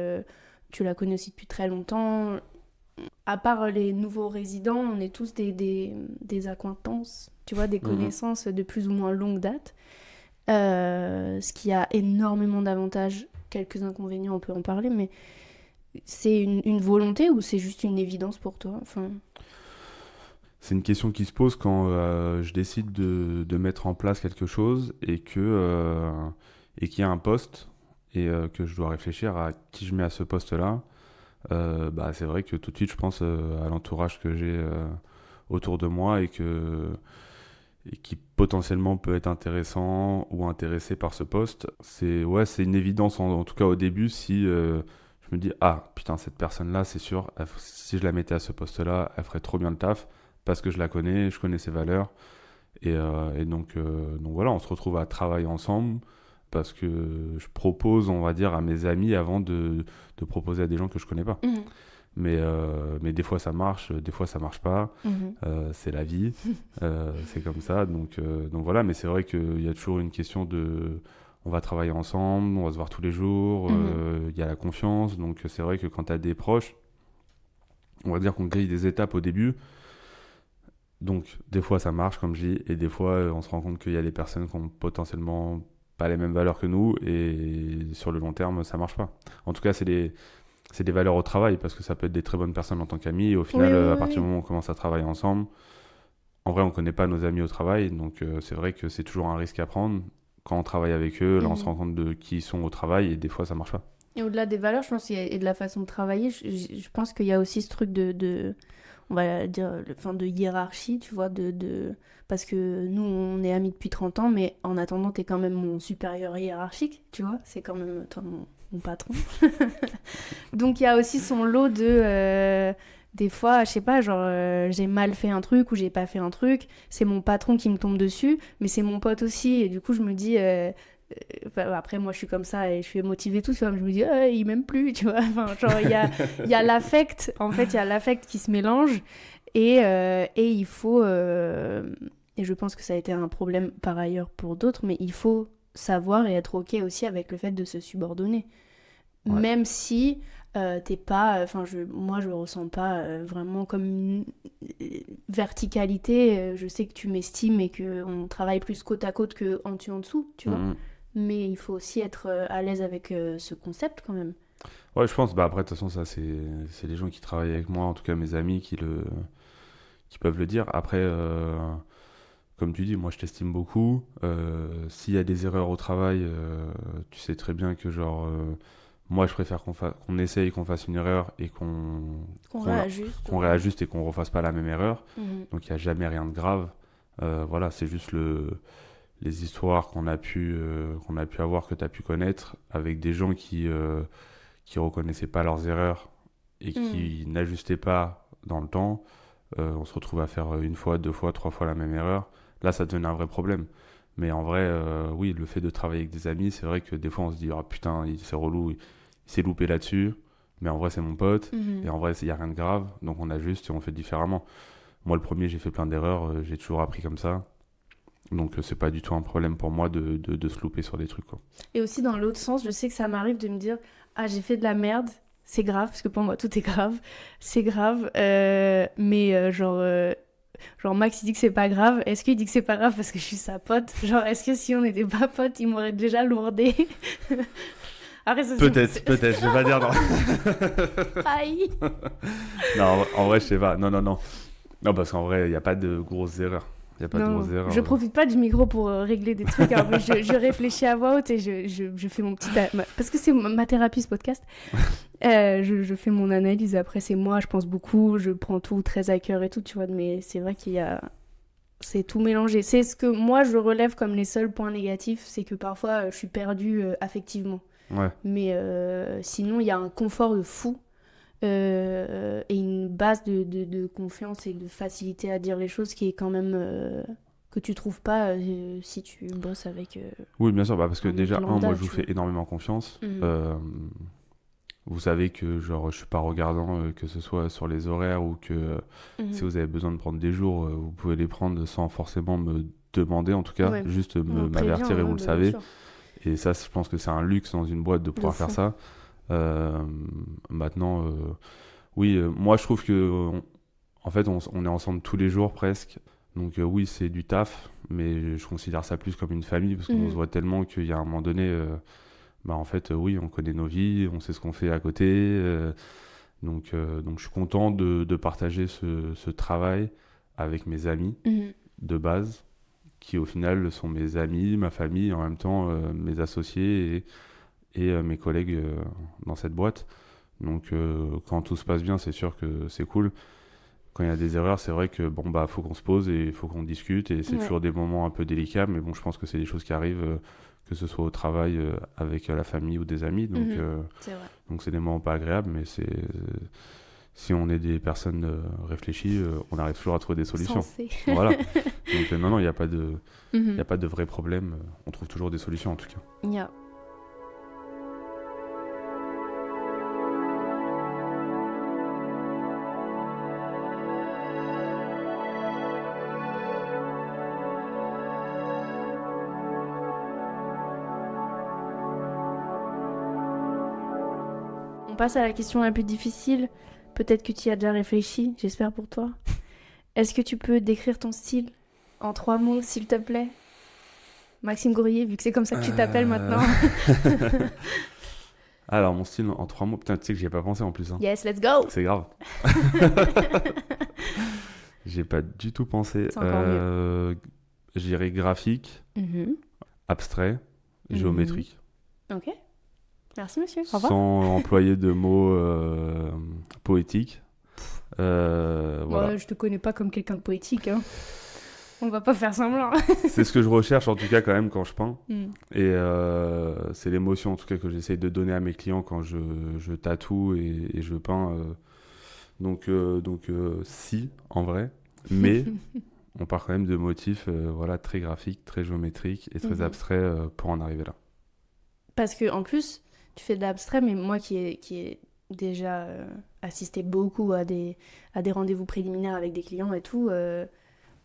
tu la connais aussi depuis très longtemps. À part les nouveaux résidents, on est tous des acquaintances, tu vois, des connaissances de plus ou moins longue date. Ce qui a énormément d'avantages, quelques inconvénients, on peut en parler, mais c'est une volonté ou c'est juste une évidence pour toi? C'est une question qui se pose quand je décide de mettre en place quelque chose et qu'il y a un poste et que je dois réfléchir à qui je mets à ce poste-là. Bah, c'est vrai que tout de suite, je pense à l'entourage que j'ai autour de moi et qui potentiellement peut être intéressant ou intéressé par ce poste. C'est une évidence, en tout cas au début, si je me dis « Ah, putain, cette personne-là, c'est sûr, si je la mettais à ce poste-là, elle ferait trop bien le taf. » Parce que je la connais, je connais ses valeurs. Et donc voilà, on se retrouve à travailler ensemble parce que je propose, on va dire, à mes amis avant de proposer à des gens que je connais pas. Mais des fois ça marche, des fois ça marche pas. C'est la vie, c'est comme ça. Donc voilà, mais c'est vrai qu'il y a toujours une question de... On va travailler ensemble, on va se voir tous les jours, il y a la confiance. Donc c'est vrai que quand tu as des proches, on va dire qu'on grille des étapes au début. Donc, des fois, ça marche, comme je dis, et des fois, on se rend compte qu'il y a des personnes qui ont potentiellement pas les mêmes valeurs que nous, et sur le long terme, ça marche pas. En tout cas, c'est des valeurs au travail, parce que ça peut être des très bonnes personnes en tant qu'amis, et au final, à partir du moment où on commence à travailler ensemble, en vrai, on connaît pas nos amis au travail, donc c'est vrai que c'est toujours un risque à prendre. Quand on travaille avec eux, là, on se rend compte de qui ils sont au travail, et des fois, ça marche pas. Et au-delà des valeurs, je pense qu'il y a, et de la façon de travailler, je pense qu'il y a aussi ce truc on va dire, de hiérarchie, tu vois, parce que nous, on est amis depuis 30 ans, mais en attendant, t'es quand même mon supérieur hiérarchique, tu vois, c'est quand même toi mon patron. Donc il y a aussi son lot des fois, je sais pas, genre, j'ai mal fait un truc ou j'ai pas fait un truc, c'est mon patron qui me tombe dessus, mais c'est mon pote aussi, et du coup, je me dis... après moi je suis comme ça et je suis motivée tout, tu vois, mais je me dis il m'aime plus, tu vois, enfin, genre il y a l'affect, en fait il y a l'affect qui se mélange et il faut et je pense que ça a été un problème par ailleurs pour d'autres, mais il faut savoir et être ok aussi avec le fait de se subordonner, même si t'es pas, moi je le ressens pas vraiment comme une verticalité, je sais que tu m'estimes et qu'on travaille plus côte à côte que en dessus en dessous, tu vois. Mais il faut aussi être à l'aise avec ce concept quand même. Ouais, je pense. Bah après, de toute façon, ça, c'est les gens qui travaillent avec moi, en tout cas mes amis, qui peuvent le dire. Après, comme tu dis, moi, je t'estime beaucoup. S'il y a des erreurs au travail, tu sais très bien que, genre, moi, je préfère qu'on essaye, qu'on fasse une erreur et qu'on réajuste et qu'on refasse pas la même erreur. Donc, il n'y a jamais rien de grave. Voilà, c'est juste les histoires qu'on a pu avoir, que tu as pu connaître, avec des gens qui reconnaissaient pas leurs erreurs et qui n'ajustaient pas dans le temps. On se retrouve à faire une fois, deux fois, trois fois la même erreur. Là, ça devient un vrai problème. Mais en vrai, oui, le fait de travailler avec des amis, c'est vrai que des fois, on se dit, oh putain, c'est relou, il s'est loupé là-dessus. Mais en vrai, c'est mon pote. Et en vrai, il n'y a rien de grave. Donc, on ajuste et on fait différemment. Moi, le premier, j'ai fait plein d'erreurs. J'ai toujours appris comme ça. Donc c'est pas du tout un problème pour moi de se louper sur des trucs, quoi. Et aussi dans l'autre sens, je sais que ça m'arrive de me dire j'ai fait de la merde, c'est grave, parce que pour moi tout est grave, c'est grave, mais genre Max il dit que c'est pas grave, est-ce qu'il dit que c'est pas grave parce que je suis sa pote? Genre est-ce que si on n'était pas potes, il m'aurait déjà lourdé? Après, ça, peut-être, je vais pas dire non. Aïe. Non, en vrai je sais pas, non, parce qu'en vrai il n'y a pas de grosses erreurs. Je profite pas du micro pour régler des trucs, hein, mais je réfléchis à voix haute et je fais mon petit... Parce que c'est ma thérapie, ce podcast. Je fais mon analyse, après c'est moi, je pense beaucoup, je prends tout très à cœur et tout, tu vois, mais c'est vrai qu'il y a... C'est tout mélangé. C'est ce que moi, je relève comme les seuls points négatifs, c'est que parfois, je suis perdue affectivement. Ouais. Mais sinon, il y a un confort de fou. Et une base de confiance et de facilité à dire les choses qui est quand même que tu trouves pas si tu bosses avec oui, bien sûr, parce que déjà lambda, moi je vous fais énormément confiance. Vous savez que genre je suis pas regardant, que ce soit sur les horaires ou que si vous avez besoin de prendre des jours, vous pouvez les prendre sans forcément me demander, en tout cas, juste m'avertir et vous le savez. Et ça, je pense que c'est un luxe dans une boîte de pouvoir faire ça. Maintenant, oui, moi je trouve que en fait on est ensemble tous les jours presque, donc oui c'est du taf, mais je considère ça plus comme une famille parce qu'on se voit tellement qu'il y a un moment donné, en fait oui on connaît nos vies, on sait ce qu'on fait à côté, donc je suis content de partager ce travail avec mes amis de base, qui au final sont mes amis, ma famille, en même temps mes associés et mes collègues dans cette boîte. Donc quand tout se passe bien, c'est sûr que c'est cool. Quand il y a des erreurs, c'est vrai que faut qu'on se pose et il faut qu'on discute, et c'est toujours des moments un peu délicats, mais bon, je pense que c'est des choses qui arrivent, que ce soit au travail, avec la famille ou des amis, donc c'est vrai. Donc c'est des moments pas agréables, mais si on est des personnes réfléchies, on arrive toujours à trouver des solutions. Voilà. Donc non, il n'y a pas de vrai problème, on trouve toujours des solutions en tout cas. Yeah. On passe à la question la plus difficile. Peut-être que tu y as déjà réfléchi, j'espère pour toi. Est-ce que tu peux décrire ton style en 3 mots, s'il te plaît? Maxime Gourier, vu que c'est comme ça que tu t'appelles maintenant. Alors, mon style en 3 mots, putain, tu sais que j'y ai pas pensé en plus. Hein. Yes, let's go! C'est grave. J'ai pas du tout pensé. C'est encore mieux. Je dirais graphique, abstrait, géométrique. Ok. Merci monsieur. Au revoir. sans employer de mots poétiques. Voilà. Ouais, je te connais pas comme quelqu'un de poétique. Hein. On va pas faire semblant. C'est ce que je recherche en tout cas quand même quand je peins. Mm. Et c'est l'émotion en tout cas que j'essaye de donner à mes clients quand je tatoue et je peins. Donc, si, en vrai. Mais on part quand même de motifs voilà, très graphiques, très géométriques et très abstraits pour en arriver là. Parce que en plus, tu fais de l'abstrait, mais moi qui ai déjà assisté beaucoup à des rendez-vous préliminaires avec des clients et tout,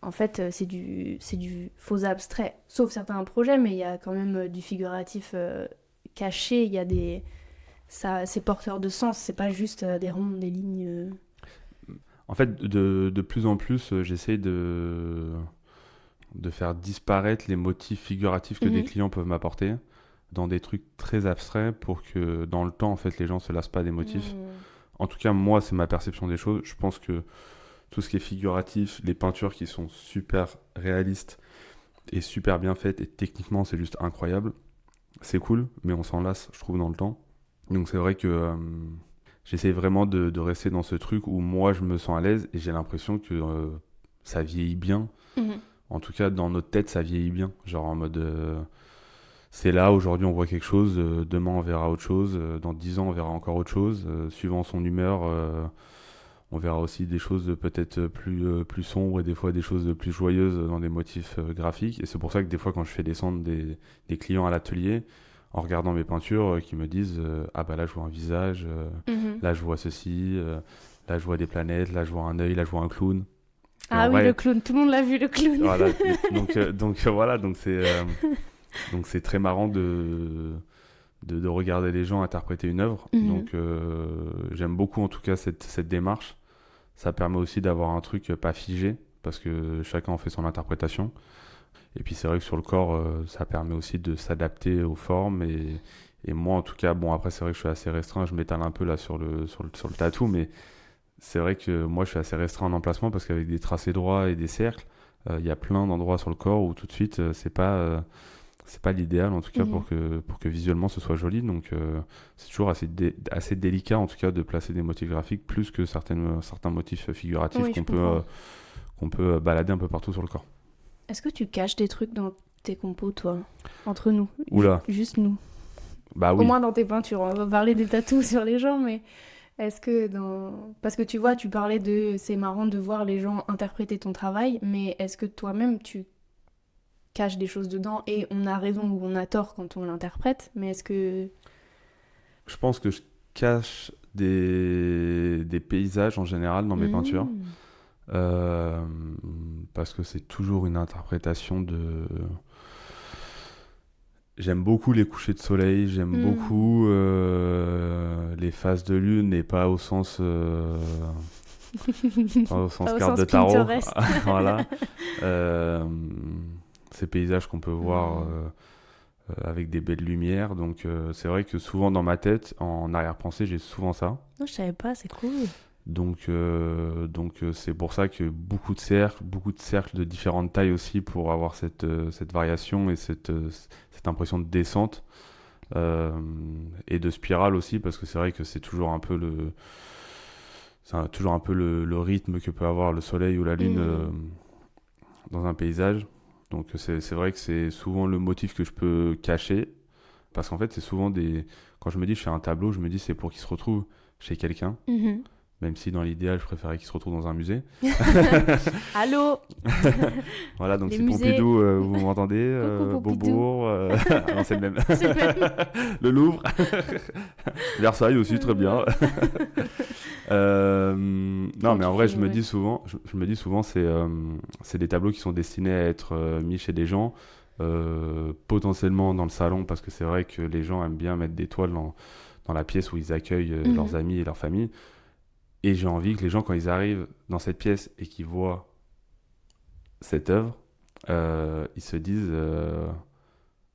en fait, c'est du faux abstrait. Sauf certains projets, mais il y a quand même du figuratif caché. Il y a c'est porteur de sens. C'est pas juste des ronds, des lignes. En fait, de plus en plus, j'essaye de faire disparaître les motifs figuratifs que des clients peuvent m'apporter dans des trucs très abstraits pour que dans le temps, en fait, les gens se lassent pas des motifs. En tout cas, moi, c'est ma perception des choses. Je pense que tout ce qui est figuratif, les peintures qui sont super réalistes et super bien faites, et techniquement, c'est juste incroyable. C'est cool, mais on s'en lasse, je trouve, dans le temps. Donc c'est vrai que j'essaie vraiment de rester dans ce truc où moi, je me sens à l'aise et j'ai l'impression que ça vieillit bien. En tout cas, dans notre tête, ça vieillit bien. Genre en mode... c'est là, aujourd'hui on voit quelque chose, demain on verra autre chose, dans 10 ans on verra encore autre chose, suivant son humeur, on verra aussi des choses peut-être plus sombres et des fois des choses plus joyeuses dans des motifs graphiques. Et c'est pour ça que des fois quand je fais descendre des clients à l'atelier, en regardant mes peintures, qui me disent ah bah là je vois un visage, là je vois ceci, là je vois des planètes, là je vois un œil, là je vois un clown. Et Ah oui, vrai, le clown, tout le monde l'a vu, le clown. voilà, donc c'est très marrant de regarder les gens interpréter une œuvre. Donc j'aime beaucoup en tout cas cette démarche. Ça permet aussi d'avoir un truc pas figé parce que chacun en fait son interprétation. Et puis c'est vrai que sur le corps, ça permet aussi de s'adapter aux formes. Et moi en tout cas, bon après c'est vrai que je suis assez restreint, je m'étale un peu là sur le tatou, mais c'est vrai que moi je suis assez restreint en emplacement parce qu'avec des tracés droits et des cercles, il y a plein d'endroits sur le corps où tout de suite c'est pas l'idéal en tout cas pour que visuellement ce soit joli. Donc c'est toujours assez délicat en tout cas de placer des motifs graphiques plus que certains motifs figuratifs qu'on peut balader un peu partout sur le corps. Est-ce que tu caches des trucs dans tes compos, toi? Entre nous. Oula. Juste nous. Bah oui. Au moins dans tes peintures. On va parler des tatous sur les gens, mais est-ce que parce que tu vois, tu parlais de... C'est marrant de voir les gens interpréter ton travail, mais est-ce que toi-même, tu caches des choses dedans et on a raison ou on a tort quand on l'interprète, mais est-ce que... Je pense que je cache des paysages en général dans mes peintures. Parce que c'est toujours une interprétation de... J'aime beaucoup les couchers de soleil, j'aime beaucoup les phases de lune et pas au sens... pas au sens carte de tarot. Voilà. Ces paysages qu'on peut voir avec des belles lumières. Donc c'est vrai que souvent dans ma tête, en arrière-pensée, j'ai souvent ça. Non, je savais pas, c'est cool. Donc c'est pour ça que beaucoup de cercles de différentes tailles aussi pour avoir cette variation et cette impression de descente et de spirale aussi parce que c'est vrai que c'est toujours un peu le rythme que peut avoir le soleil ou la lune dans un paysage. Donc c'est vrai que c'est souvent le motif que je peux cacher parce qu'en fait c'est souvent quand je me dis je fais un tableau, je me dis c'est pour qu'il se retrouve chez quelqu'un. Même si dans l'idéal, je préférais qu'il se retrouve dans un musée. Allô. Voilà, donc les c'est musées. Pompidou, vous m'entendez Coucou, Pompidou. Beaubourg, non, c'est le même. C'est le même. Le Louvre. Versailles aussi, très bien. Non, mais en vrai, je me dis souvent, c'est des tableaux qui sont destinés à être mis chez des gens, potentiellement dans le salon, parce que c'est vrai que les gens aiment bien mettre des toiles dans la pièce où ils accueillent leurs amis et leur famille. Et j'ai envie que les gens, quand ils arrivent dans cette pièce et qu'ils voient cette œuvre, ils se disent...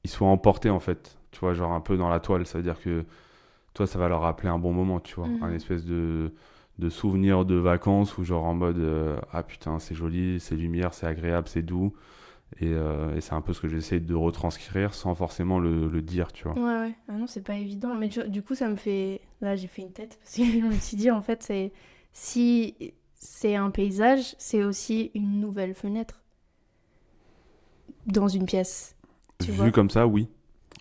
ils soient emportés, en fait. Tu vois, genre un peu dans la toile. Ça veut dire que, toi, ça va leur rappeler un bon moment, tu vois. Un espèce de souvenir de vacances où genre en mode ah putain, c'est joli, c'est lumière, c'est agréable, c'est doux. Et c'est un peu ce que j'essaie de retranscrire sans forcément le dire, tu vois. Ouais. Ah non, c'est pas évident. Mais du coup, ça me fait... Là, j'ai fait une tête parce que je me suis dit, en fait, si c'est un paysage, c'est aussi une nouvelle fenêtre dans une pièce. Tu Vu vois. comme ça, oui.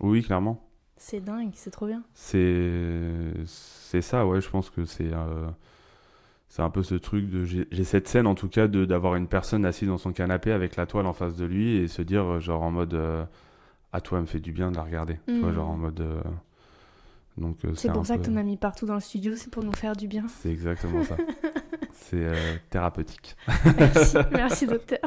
Oui, clairement. C'est dingue, c'est trop bien. C'est ça, ouais, je pense que c'est un peu ce truc de... J'ai cette scène, en tout cas, d'avoir une personne assise dans son canapé avec la toile en face de lui et se dire, genre, en mode... ah, toi, elle me fait du bien de la regarder. Tu vois, genre, en mode... donc, C'est pour ça peu... que t'en as mis partout dans le studio, c'est pour nous faire du bien. C'est exactement ça. C'est thérapeutique. Merci docteur.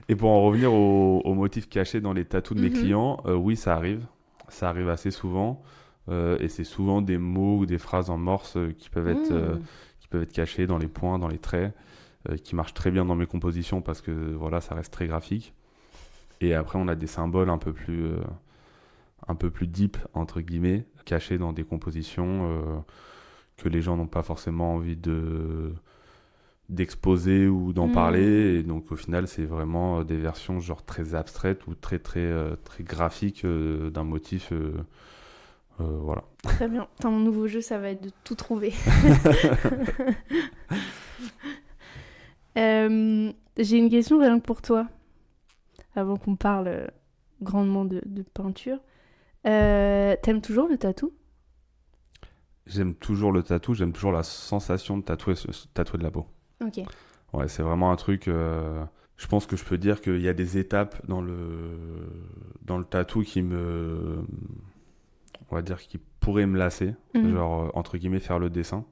Et pour en revenir aux motifs cachés dans les tatous de mes clients, oui, ça arrive. Ça arrive assez souvent. Et c'est souvent des mots ou des phrases en morse qui peuvent être cachés dans les points, dans les traits, qui marchent très bien dans mes compositions parce que voilà, ça reste très graphique. Et après, on a des symboles un peu plus deep, entre guillemets, cachés dans des compositions que les gens n'ont pas forcément envie d'exposer ou d'en parler. Et donc, au final, c'est vraiment des versions genre très abstraites ou très graphiques d'un motif. Voilà. Très bien. Dans mon nouveau jeu, ça va être de tout trouver. J'ai une question rien que pour toi, avant qu'on parle grandement de peinture. T'aimes toujours le tatou ? J'aime toujours le tatou, j'aime toujours la sensation de tatouer de la peau. Ok. Ouais, c'est vraiment un truc... je pense que je peux dire qu'il y a des étapes dans le tatou on va dire, qui pourraient me lasser. Genre, entre guillemets, faire le dessin.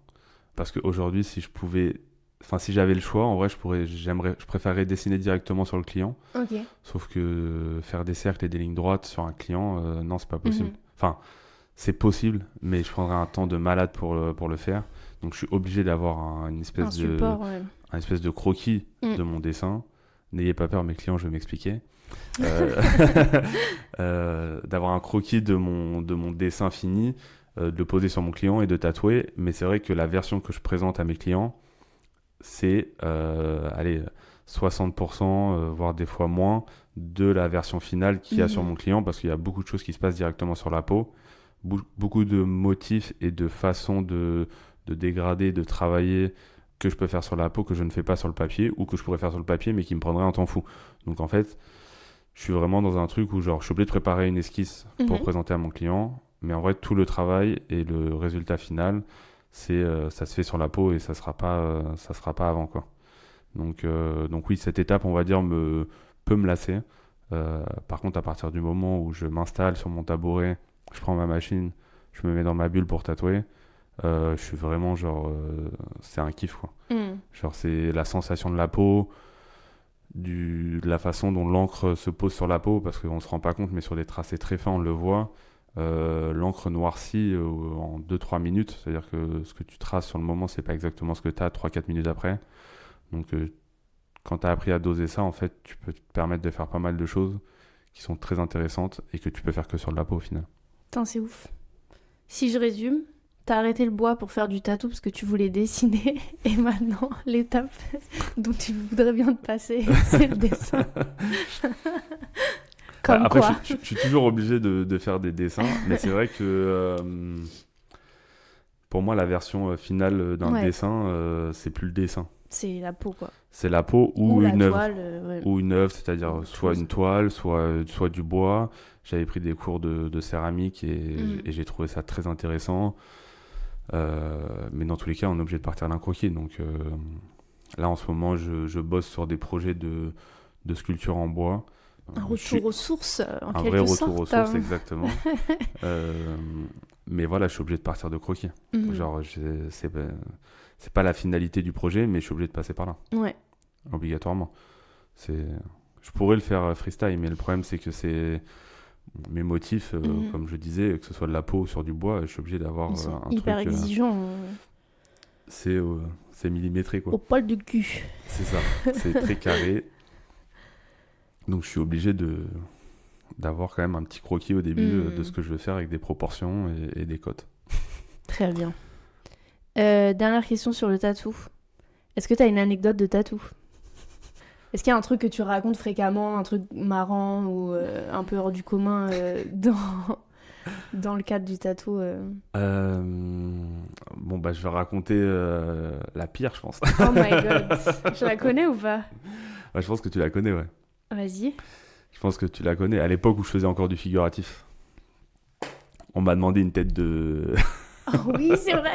Parce qu'aujourd'hui, si j'avais le choix, en vrai, je préférerais dessiner directement sur le client. Ok. Sauf que faire des cercles et des lignes droites sur un client, non, c'est pas possible. Enfin, c'est possible, mais je prendrais un temps de malade pour le faire. Donc, je suis obligé d'avoir un espèce de croquis de mon dessin. N'ayez pas peur, mes clients, je vais m'expliquer. D'avoir un croquis de mon dessin fini, de le poser sur mon client et de tatouer. Mais c'est vrai que la version que je présente à mes clients, c'est 60%, voire des fois moins, de la version finale qu'il y a sur mon client, parce qu'il y a beaucoup de choses qui se passent directement sur la peau, beaucoup de motifs et de façons de dégrader, de travailler que je peux faire sur la peau, que je ne fais pas sur le papier, ou que je pourrais faire sur le papier, mais qui me prendrait un temps fou. Donc en fait, je suis vraiment dans un truc où genre, je suis obligé de préparer une esquisse pour présenter à mon client, mais en vrai, tout le travail et le résultat final, ça se fait sur la peau et ça sera pas avant, quoi. Donc oui, cette étape, on va dire, peut me lasser. Par contre, à partir du moment où je m'installe sur mon tabouret, je prends ma machine, je me mets dans ma bulle pour tatouer, je suis vraiment genre... c'est un kiff, quoi. Genre, c'est la sensation de la peau, de la façon dont l'encre se pose sur la peau, parce qu'on se rend pas compte, mais sur des tracés très fins, on le voit. L'encre noircit en 2-3 minutes, c'est-à-dire que ce que tu traces sur le moment, c'est pas exactement ce que tu as 3-4 minutes après. Donc quand tu as appris à doser ça, en fait, tu peux te permettre de faire pas mal de choses qui sont très intéressantes et que tu peux faire que sur de la peau au final. Putain, c'est ouf. Si je résume, t'as arrêté le bois pour faire du tatou parce que tu voulais dessiner, et maintenant, l'étape dont tu voudrais bien te passer, c'est le dessin. Comme après, quoi. je suis toujours obligé de faire des dessins, mais c'est vrai que pour moi, la version finale d'un dessin, c'est plus le dessin. C'est la peau, quoi. C'est la peau ou une œuvre. Toile, ou une œuvre, c'est-à-dire soit une toile, soit du bois. J'avais pris des cours de céramique et j'ai trouvé ça très intéressant. Mais dans tous les cas, on est obligé de partir d'un croquis. Donc là, en ce moment, je bosse sur des projets de sculpture en bois. Un retour aux sources, en quelque sorte. Un vrai retour aux sources, exactement. Mais voilà, je suis obligé de partir de croquis. Genre, c'est pas la finalité du projet, mais je suis obligé de passer par là. Ouais. Obligatoirement. Je pourrais le faire freestyle, mais le problème, c'est que c'est mes motifs, comme je disais, que ce soit de la peau ou sur du bois, je suis obligé d'avoir un truc... hyper exigeant. C'est millimétré, quoi. Au poil du cul. C'est ça. C'est très carré. Donc, je suis obligé d'avoir quand même un petit croquis au début de ce que je veux faire avec des proportions et des cotes. Très bien. Dernière question sur le tatou. Est-ce que tu as une anecdote de tatou ? Est-ce qu'il y a un truc que tu racontes fréquemment, un truc marrant ou un peu hors du commun dans le cadre du tatou Bon, bah, je vais raconter la pire, je pense. Oh my god. Je la connais ou pas? Ouais, je pense que tu la connais, ouais. Vas-y. Je pense que tu la connais. À l'époque où je faisais encore du figuratif, on m'a demandé une tête de... Oh oui, c'est vrai.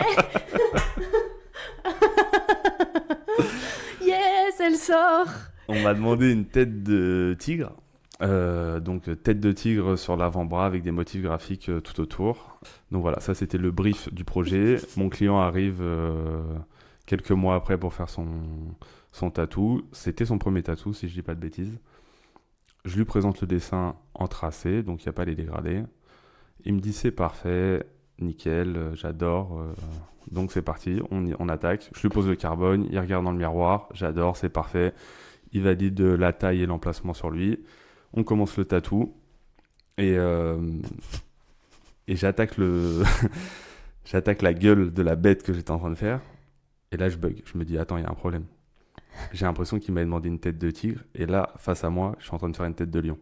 Yes, elle sort. On m'a demandé une tête de tigre. Donc tête de tigre sur l'avant-bras avec des motifs graphiques tout autour. Donc voilà, ça c'était le brief du projet. Mon client arrive quelques mois après pour faire son tatou. C'était son premier tatou, si je dis pas de bêtises. Je lui présente le dessin en tracé, donc il n'y a pas les dégradés. Il me dit c'est parfait, nickel, j'adore. Donc c'est parti, on attaque. Je lui pose le carbone, il regarde dans le miroir, j'adore, c'est parfait. Il valide la taille et l'emplacement sur lui. On commence le tatou et j'attaque j'attaque la gueule de la bête que j'étais en train de faire. Et là je bug, je me dis attends, il y a un problème. J'ai l'impression qu'il m'a demandé une tête de tigre et là face à moi je suis en train de faire une tête de lion.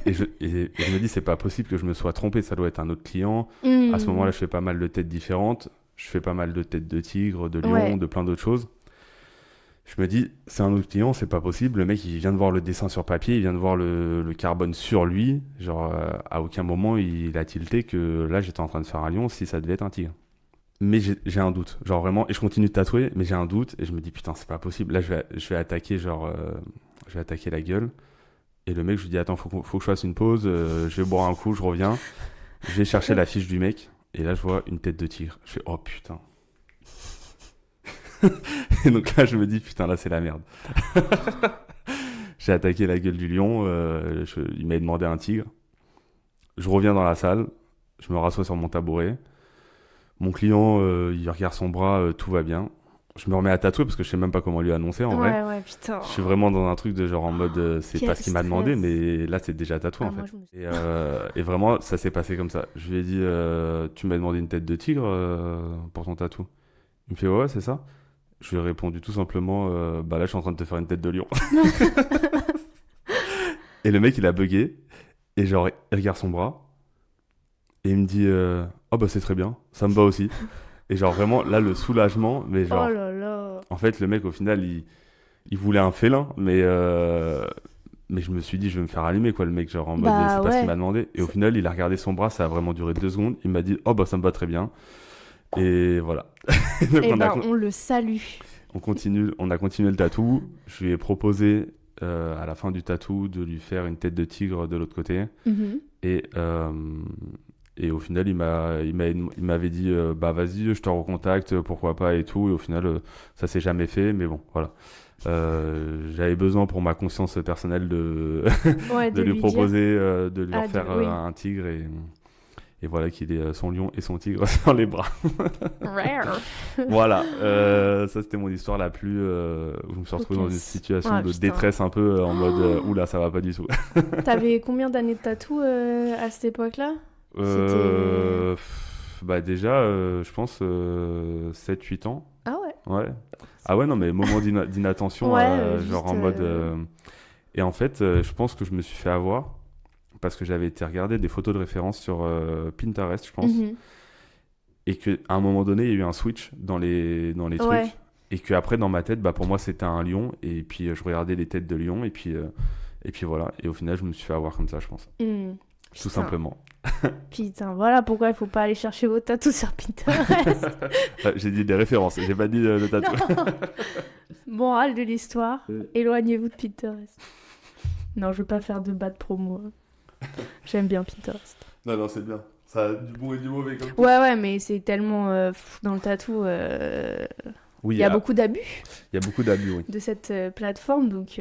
Et je me dis c'est pas possible que je me sois trompé, ça doit être un autre client. À ce moment-là je fais pas mal de têtes différentes, je fais pas mal de têtes de tigre, de lion, Ouais. de plein d'autres choses. Je me dis c'est un autre client, c'est pas possible, le mec il vient de voir le dessin sur papier, il vient de voir le carbone sur lui, genre à aucun moment il a tilté que là j'étais en train de faire un lion si ça devait être un tigre. Mais j'ai un doute, genre vraiment, et je continue de tatouer, mais j'ai un doute, et je me dis putain, c'est pas possible. Là, je vais attaquer, je vais attaquer la gueule. Et le mec, je lui dis attends, faut que je fasse une pause, je vais boire un coup, je reviens. Je vais chercher la fiche du mec, et là, je vois une tête de tigre. Je fais oh putain. Et donc là, je me dis putain, là, c'est la merde. J'ai attaqué la gueule du lion, il m'a demandé un tigre. Je reviens dans la salle, je me rassois sur mon tabouret. Mon client, il regarde son bras, tout va bien. Je me remets à tatouer parce que je sais même pas comment lui annoncer en vrai. Ouais, putain. Je suis vraiment dans un truc de genre en mode c'est Quel pas ce qu'il m'a stress. demandé, mais là c'est déjà tatoué Ah, en moi, fait. je me suis- Et vraiment ça s'est passé comme ça. Je lui ai dit tu m'as demandé une tête de tigre pour ton tatou. Il me fait ouais c'est ça. Je lui ai répondu tout simplement bah là je suis en train de te faire une tête de lion. Et le mec il a bugué et genre il regarde son bras et il me dit oh bah c'est très bien, ça me va aussi. Et genre vraiment là le soulagement, mais genre Oh là là. en fait le mec au final il voulait un félin, mais je me suis dit je vais me faire allumer quoi le mec, genre en mode Bah, c'est pas ce ouais. qu'il m'a demandé. Et au final il a regardé son bras, ça a vraiment duré 2 secondes, il m'a dit oh bah ça me va très bien. Et voilà. Donc, Eh on, ben, on le salue. on a continué le tatou. Je lui ai proposé à la fin du tatou de lui faire une tête de tigre de l'autre côté. Mhm. Et au final, il m'avait dit bah vas-y, je te recontacte, pourquoi pas et tout. Et au final, ça s'est jamais fait, mais bon, voilà. J'avais besoin pour ma conscience personnelle Ouais, de lui dire. proposer de lui Ah, refaire oui. un tigre et voilà qu'il ait son lion et son tigre sur les bras. Rare. Voilà, ça c'était mon histoire la plus où je me suis retrouvé dans une Cocasse. situation Ah, de putain. détresse un peu en mode oula ça va pas du tout. T'avais combien d'années de tatou à cette époque-là? Bah déjà je pense 7-8 ans. Ah ouais. Ouais. Ah ouais non mais moment d'inattention Ouais, genre en juste, mode et en fait je pense que je me suis fait avoir parce que j'avais été regarder des photos de référence sur Pinterest je pense Mhm. et qu'à un moment donné il y a eu un switch dans les trucs. Ouais. Et que après dans ma tête, bah pour moi c'était un lion et puis je regardais les têtes de lion et puis voilà. Et au final je me suis fait avoir comme ça je pense, Mhm. tout Putain. simplement. Putain, voilà pourquoi il faut pas aller chercher vos tatous sur Pinterest. J'ai dit des références, j'ai pas dit le tatou. Morale de l'histoire, Mm. éloignez-vous de Pinterest. Non, je veux pas faire de bad promo. J'aime bien Pinterest. Non c'est bien, ça a du bon et du mauvais comme Ouais, mais c'est tellement dans le tatou. Oui, Il y a beaucoup d'abus il y a beaucoup d'abus, oui. de cette plateforme, donc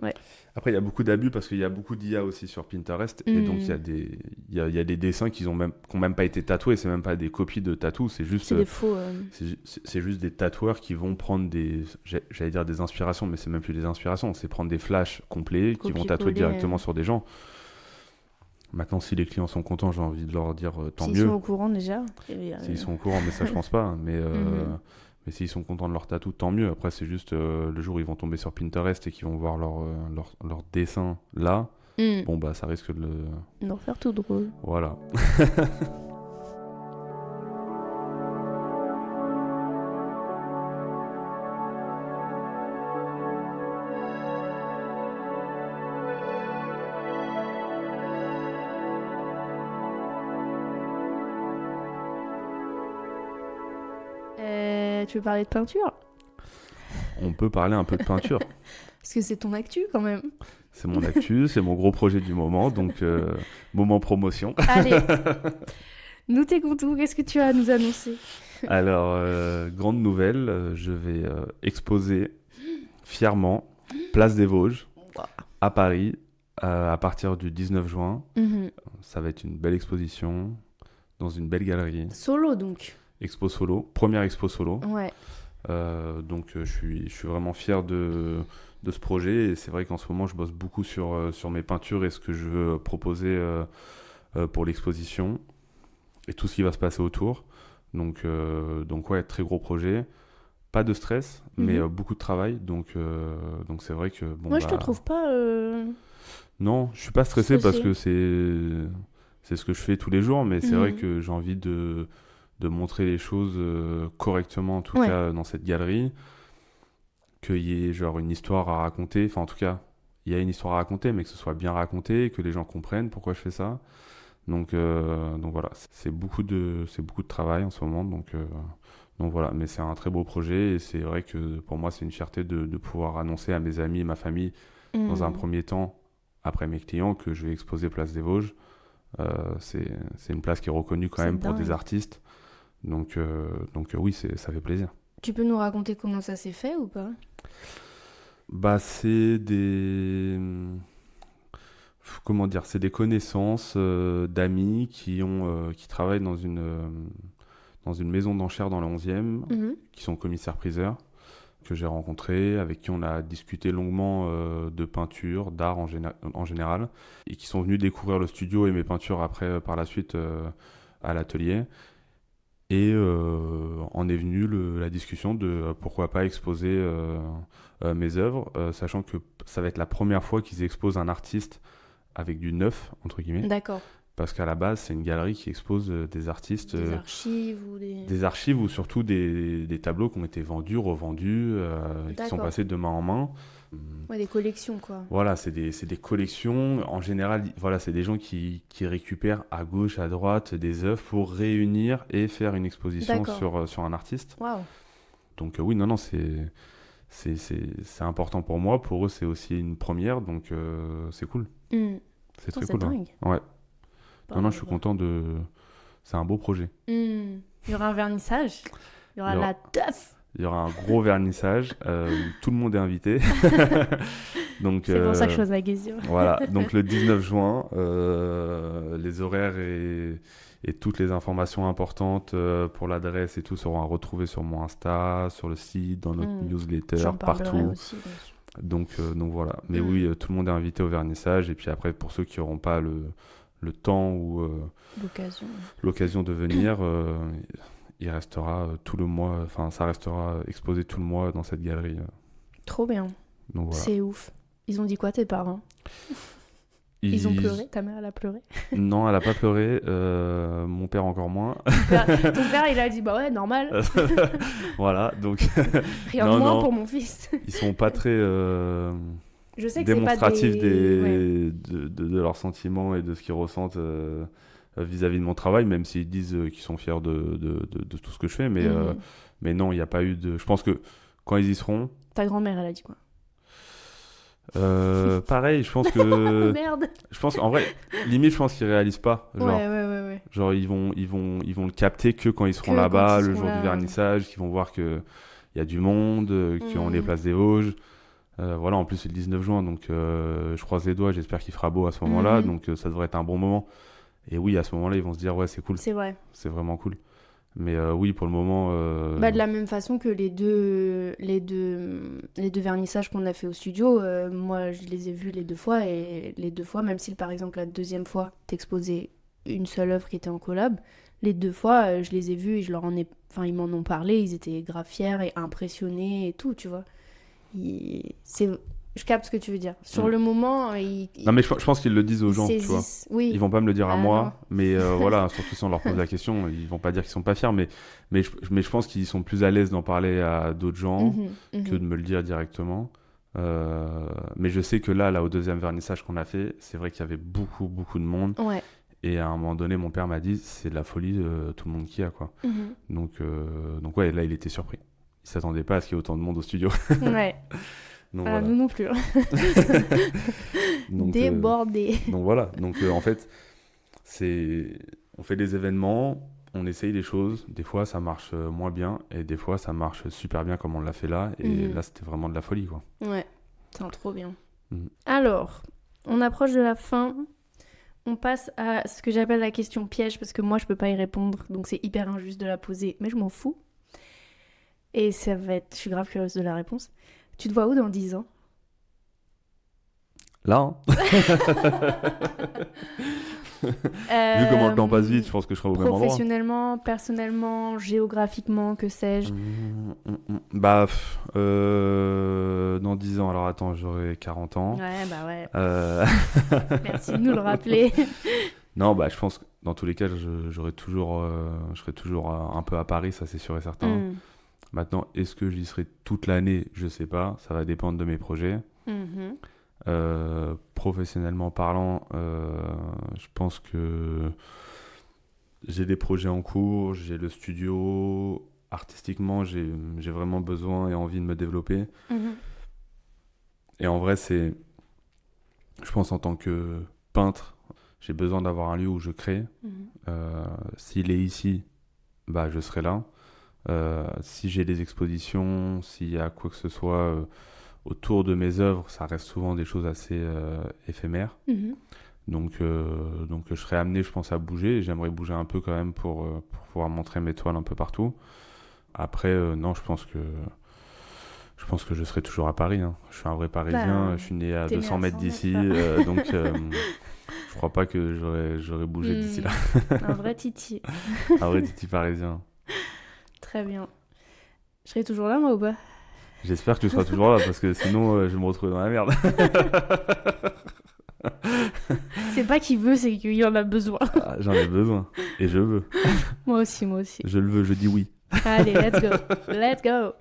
ouais. Après il y a beaucoup d'abus parce qu'il y a beaucoup d'IA aussi sur Pinterest et donc il y a des dessins qui ont même pas été tatoués, c'est même pas des copies de tatous, c'est juste C'est des faux. c'est juste des tatoueurs qui vont prendre j'allais dire des inspirations, mais c'est même plus des inspirations, c'est prendre des flashs complets qui vont tatouer Copier-coller, directement sur des gens. Maintenant, si les clients sont contents, j'ai envie de leur dire tant S'ils mieux. sont au courant déjà. S'ils sont au courant, mais ça, je pense pas. Mais s'ils sont contents de leur tatou, tant mieux. Après, c'est juste le jour où ils vont tomber sur Pinterest et qu'ils vont voir leur dessin là, bon, bah, ça risque de le... D'en faire tout drôle. Voilà. Tu veux parler de peinture? On peut parler un peu de peinture. Parce que c'est ton actu quand même. C'est mon actu, c'est mon gros projet du moment, donc moment promotion. Allez, nous t'écoutons, qu'est-ce que tu as à nous annoncer? Alors, grande nouvelle, je vais exposer fièrement Place des Vosges à Paris à partir du 19 juin. Ça va être une belle exposition dans une belle galerie. Solo donc. Expo solo, première expo solo. Ouais. Donc je suis vraiment fier de ce projet et c'est vrai qu'en ce moment je bosse beaucoup sur mes peintures et ce que je veux proposer pour l'exposition et tout ce qui va se passer autour. Donc ouais, très gros projet. Pas de stress, mais beaucoup de travail. Donc c'est vrai que... Bon, moi je te trouve pas... Non, je suis pas stressé parce que c'est ce que je fais tous les jours, mais c'est vrai que j'ai envie de montrer les choses correctement, en tout cas dans cette galerie, qu'il y ait genre une histoire à raconter, enfin en tout cas, il y a une histoire à raconter, mais que ce soit bien raconté, que les gens comprennent pourquoi je fais ça. Donc voilà, c'est beaucoup de travail en ce moment, donc voilà, mais c'est un très beau projet et c'est vrai que pour moi c'est une fierté de pouvoir annoncer à mes amis et ma famille dans un premier temps, après mes clients, que je vais exposer Place des Vosges. C'est une place qui est reconnue quand même pour des artistes. Donc oui, ça fait plaisir. Tu peux nous raconter comment ça s'est fait ou pas? Bah, c'est des... Comment dire? C'est des connaissances d'amis qui travaillent dans une maison d'enchères dans le 11e, qui sont commissaires-priseurs, que j'ai rencontrés, avec qui on a discuté longuement de peinture, d'art en général, et qui sont venus découvrir le studio et mes peintures après, par la suite, à l'atelier. Et en est venue la discussion de pourquoi pas exposer mes œuvres, sachant que ça va être la première fois qu'ils exposent un artiste avec du neuf, entre guillemets. D'accord. Parce qu'à la base, c'est une galerie qui expose des artistes... Des archives ou des... Des archives ou surtout des tableaux qui ont été vendus, revendus, qui sont passés de main en main. Ouais, des collections, quoi. Voilà, c'est des collections. En général, voilà, c'est des gens qui récupèrent à gauche, à droite des œuvres pour réunir et faire une exposition sur un artiste. Waouh. Donc oui, non, c'est important pour moi. Pour eux, c'est aussi une première, donc c'est cool. C'est très cool. Dingue. Ouais. Non, je suis content de... C'est un beau projet. Il y aura un vernissage. Il y aura la teuf. Il y aura un gros vernissage où tout le monde est invité. Donc, c'est pour ça que je pose la question. Voilà, donc le 19 juin, les horaires et toutes les informations importantes pour l'adresse et tout seront à retrouver sur mon Insta, sur le site, dans notre newsletter, partout. Aussi, donc voilà. Mais oui, tout le monde est invité au vernissage. Et puis après, pour ceux qui n'auront pas le temps ou l'occasion de venir, il restera tout le mois, enfin ça restera exposé tout le mois dans cette galerie. Trop bien. Donc, voilà. C'est ouf. Ils ont dit quoi tes parents? Ils ont pleuré? Ta mère elle a pleuré? Non, elle a pas pleuré. Mon père encore moins. Ton père il a dit bah ouais normal. Voilà, donc rien de moins pour mon fils. Ils sont pas très je sais que démonstratifs c'est pas de leurs sentiments et de ce qu'ils ressentent vis-à-vis de mon travail, même s'ils disent qu'ils sont fiers de tout ce que je fais, mais non, il n'y a pas eu de... Je pense que quand ils y seront... Ta grand-mère, elle a dit quoi? Pareil, je pense que... Merde. Je pense qu'en vrai, limite, je pense qu'ils réalisent pas. Genre, ouais. Genre, ils vont le capter que quand ils seront là-bas, le jour du vernissage, qu'ils vont voir qu'il y a du monde, qu'on est place des Vosges. Voilà, en plus, c'est le 19 juin, donc je croise les doigts, j'espère qu'il fera beau à ce moment-là, donc ça devrait être un bon moment. Et oui, à ce moment-là, ils vont se dire, ouais, c'est cool. C'est vrai. C'est vraiment cool. Mais oui, pour le moment... de la même façon que les deux vernissages qu'on a fait au studio, moi, je les ai vus les deux fois. Et les deux fois, même si, par exemple, la deuxième fois, t'exposais une seule œuvre qui était en collab, Les 2 fois, je les ai vus et ils m'en ont parlé, ils étaient grave fiers et impressionnés et tout, tu vois. Je capte ce que tu veux dire. Sur le moment, Non, mais je pense qu'ils le disent aux gens, tu vois. saisissent. Oui. Ils vont pas me le dire à Ah, moi, non. mais voilà, surtout si on leur pose la question, ils vont pas dire qu'ils sont pas fiers, mais je pense qu'ils sont plus à l'aise d'en parler à d'autres gens que de me le dire directement. Mais je sais que là, au deuxième vernissage qu'on a fait, c'est vrai qu'il y avait beaucoup, beaucoup de monde. Ouais. Et à un moment donné, mon père m'a dit, c'est de la folie, tout le monde qui a, quoi. Donc ouais, là, il était surpris. Il s'attendait pas à ce qu'il y ait autant de monde au studio. Ouais. Donc, Ah, voilà. nous non plus. Hein. Donc, Débordé. donc voilà. Donc en fait, on fait des événements, on essaye des choses. Des fois, ça marche moins bien, et des fois, ça marche super bien comme on l'a fait là. Et là, c'était vraiment de la folie, quoi. Ouais, c'est trop bien. Mhm. Alors, on approche de la fin. On passe à ce que j'appelle la question piège, parce que moi, je peux pas y répondre, donc c'est hyper injuste de la poser, mais je m'en fous. Et ça va être... Je suis grave curieuse de la réponse. Tu te vois où dans 10 ans? Là, hein. Vu comment le temps passe vite, je pense que je serai au même endroit. Professionnellement, personnellement, géographiquement, que sais-je? Bah, dans 10 ans, alors attends, j'aurai 40 ans. Ouais, bah ouais. Merci de nous le rappeler. Non, bah, je pense que dans tous les cas, je serai toujours un peu à Paris, ça c'est sûr et certain. Maintenant, est-ce que j'y serai toute l'année? Je sais pas, ça va dépendre de mes projets. Professionnellement parlant, je pense que j'ai des projets en cours, j'ai le studio. Artistiquement, j'ai vraiment besoin et envie de me développer. Et en vrai, je pense en tant que peintre, j'ai besoin d'avoir un lieu où je crée. S'il est ici, bah, je serai là. Si j'ai des expositions, s'il y a quoi que ce soit autour de mes œuvres, ça reste souvent des choses assez éphémères. Donc je serai amené, je pense, à bouger. Et j'aimerais bouger un peu quand même pour pouvoir montrer mes toiles un peu partout. Après, non, je pense que je serai toujours à Paris. Hein. Je suis un vrai Parisien. Je suis né à 200 mètres d'ici. Donc je crois pas que j'aurais bougé d'ici là. Un vrai titi. Un vrai titi parisien. Très bien. Je serai toujours là, moi, ou pas? J'espère que tu seras toujours là, parce que sinon, je vais me retrouver dans la merde. C'est pas qu'il veut, c'est qu'il en a besoin. Ah, j'en ai besoin. Et je veux. Moi aussi. Je le veux, je dis oui. Allez, let's go.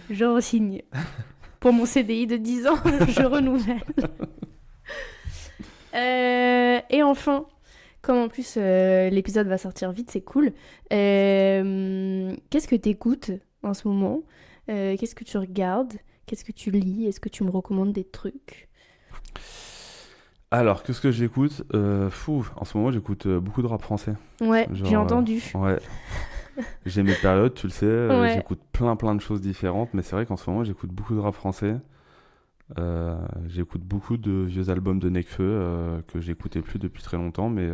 Je re-signe. Pour mon CDI de 10 ans, je renouvelle. Et enfin, comme en plus l'épisode va sortir vite, c'est cool. Qu'est-ce que t'écoutes en ce moment? Qu'est-ce que tu regardes? Qu'est-ce que tu lis? Est-ce que tu me recommandes des trucs? Alors, qu'est-ce que j'écoute? En ce moment, j'écoute beaucoup de rap français. Ouais, Genre, j'ai entendu. Ouais. J'ai mes périodes, tu le sais. Ouais. J'écoute plein de choses différentes, mais c'est vrai qu'en ce moment, j'écoute beaucoup de rap français. J'écoute beaucoup de vieux albums de Nekfeu que j'écoutais plus depuis très longtemps, mais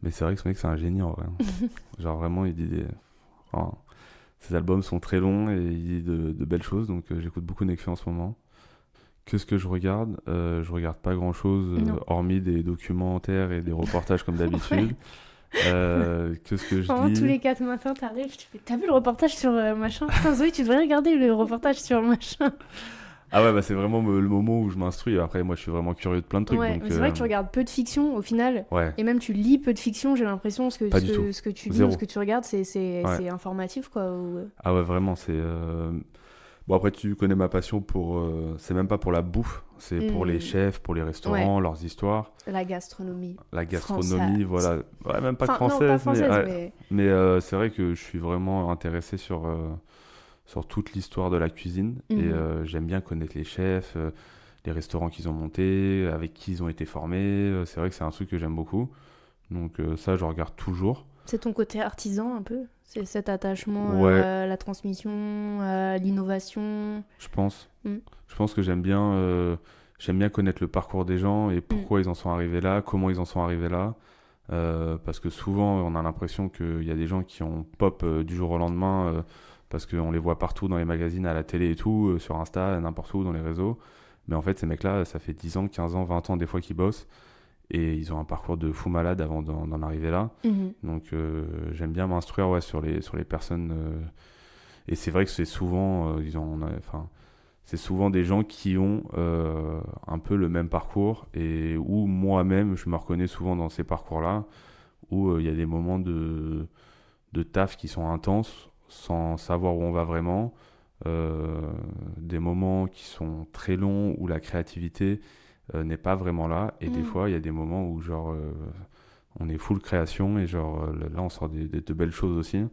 c'est vrai que ce mec, c'est un génie en vrai. Genre, vraiment, il dit enfin, ses albums sont très longs et il dit de belles choses, donc j'écoute beaucoup Nekfeu en ce moment. Qu'est-ce que je regarde? Je regarde pas grand-chose, hormis des documentaires et des reportages comme d'habitude. Qu'est-ce que je lis? Tous les 4 matins, t'arrives, tu fais, t'as vu le reportage sur machin? Putain, Zoé, tu devrais regarder le reportage sur machin. Ah ouais, bah c'est vraiment le moment où je m'instruis. Après, moi, je suis vraiment curieux de plein de trucs. Ouais, donc, mais c'est vrai que tu regardes peu de fiction au final. Ouais. Et même tu lis peu de fiction, j'ai l'impression ce que tu lis Zéro. ou ce que tu regardes, c'est informatif, quoi. Ah ouais, vraiment, c'est... Bon, après, tu connais ma passion pour... c'est même pas pour la bouffe, c'est pour les chefs, pour les restaurants, leurs histoires. La gastronomie. La gastronomie, française. voilà. Ouais, même pas que Enfin, française, non, pas française, mais c'est vrai que je suis vraiment intéressé sur toute l'histoire de la cuisine. Et j'aime bien connaître les chefs, les restaurants qu'ils ont montés, avec qui ils ont été formés. C'est vrai que c'est un truc que j'aime beaucoup. Donc ça, je regarde toujours. C'est ton côté artisan un peu? C'est cet attachement à la transmission, à l'innovation? Je pense. Je pense que j'aime bien connaître le parcours des gens et pourquoi ils en sont arrivés là, comment ils en sont arrivés là. Parce que souvent, on a l'impression qu'il y a des gens qui ont pop du jour au lendemain parce qu'on les voit partout dans les magazines, à la télé et tout, sur Insta, n'importe où, dans les réseaux. Mais en fait, ces mecs-là, ça fait 10 ans, 15 ans, 20 ans des fois qu'ils bossent. Et ils ont un parcours de fou malade avant d'en arriver là. Donc j'aime bien m'instruire sur les personnes. Et c'est vrai que c'est souvent, c'est souvent des gens qui ont un peu le même parcours et où moi-même, je me reconnais souvent dans ces parcours-là, où il y a des moments de taf qui sont intenses, sans savoir où on va vraiment, des moments qui sont très longs, où la créativité n'est pas vraiment là, et des fois, il y a des moments où genre, on est full création, et genre, là, on sort de belles choses aussi.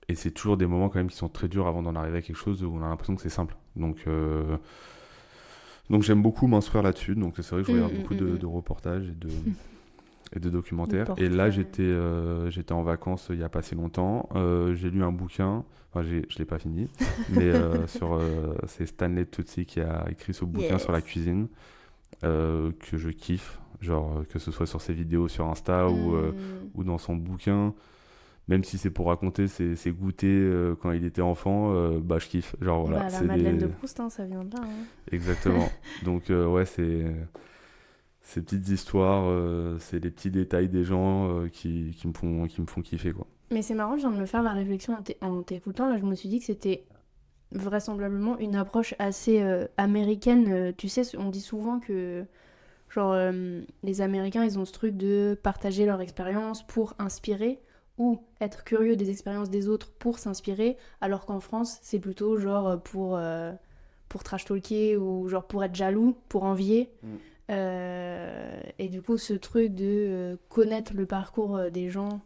Et c'est toujours des moments quand même qui sont très durs avant d'en arriver à quelque chose où on a l'impression que c'est simple. Donc j'aime beaucoup m'instruire là-dessus. Donc c'est vrai que je regarde beaucoup de reportages et de documentaires. Et là, j'étais en vacances il n'y a pas si longtemps. J'ai lu un bouquin. Enfin, je ne l'ai pas fini. Mais c'est Stanley Tucci qui a écrit ce bouquin sur la cuisine que je kiffe. Genre, que ce soit sur ses vidéos sur Insta ou dans son bouquin. Même si c'est pour raconter ses goûters quand il était enfant, je kiffe. Genre, voilà, la Madeleine de Proust, ça vient de là. Exactement. Donc, ouais, c'est ces petites histoires, c'est les petits détails des gens qui me font kiffer, quoi. Mais c'est marrant, je viens de me faire la réflexion en t'écoutant. Là, je me suis dit que c'était vraisemblablement une approche assez américaine. Tu sais, on dit souvent que genre, les Américains, ils ont ce truc de partager leur expérience pour inspirer, ou être curieux des expériences des autres pour s'inspirer, alors qu'en France, c'est plutôt genre pour trash talker ou genre pour être jaloux, pour envier. Et du coup, ce truc de connaître le parcours des gens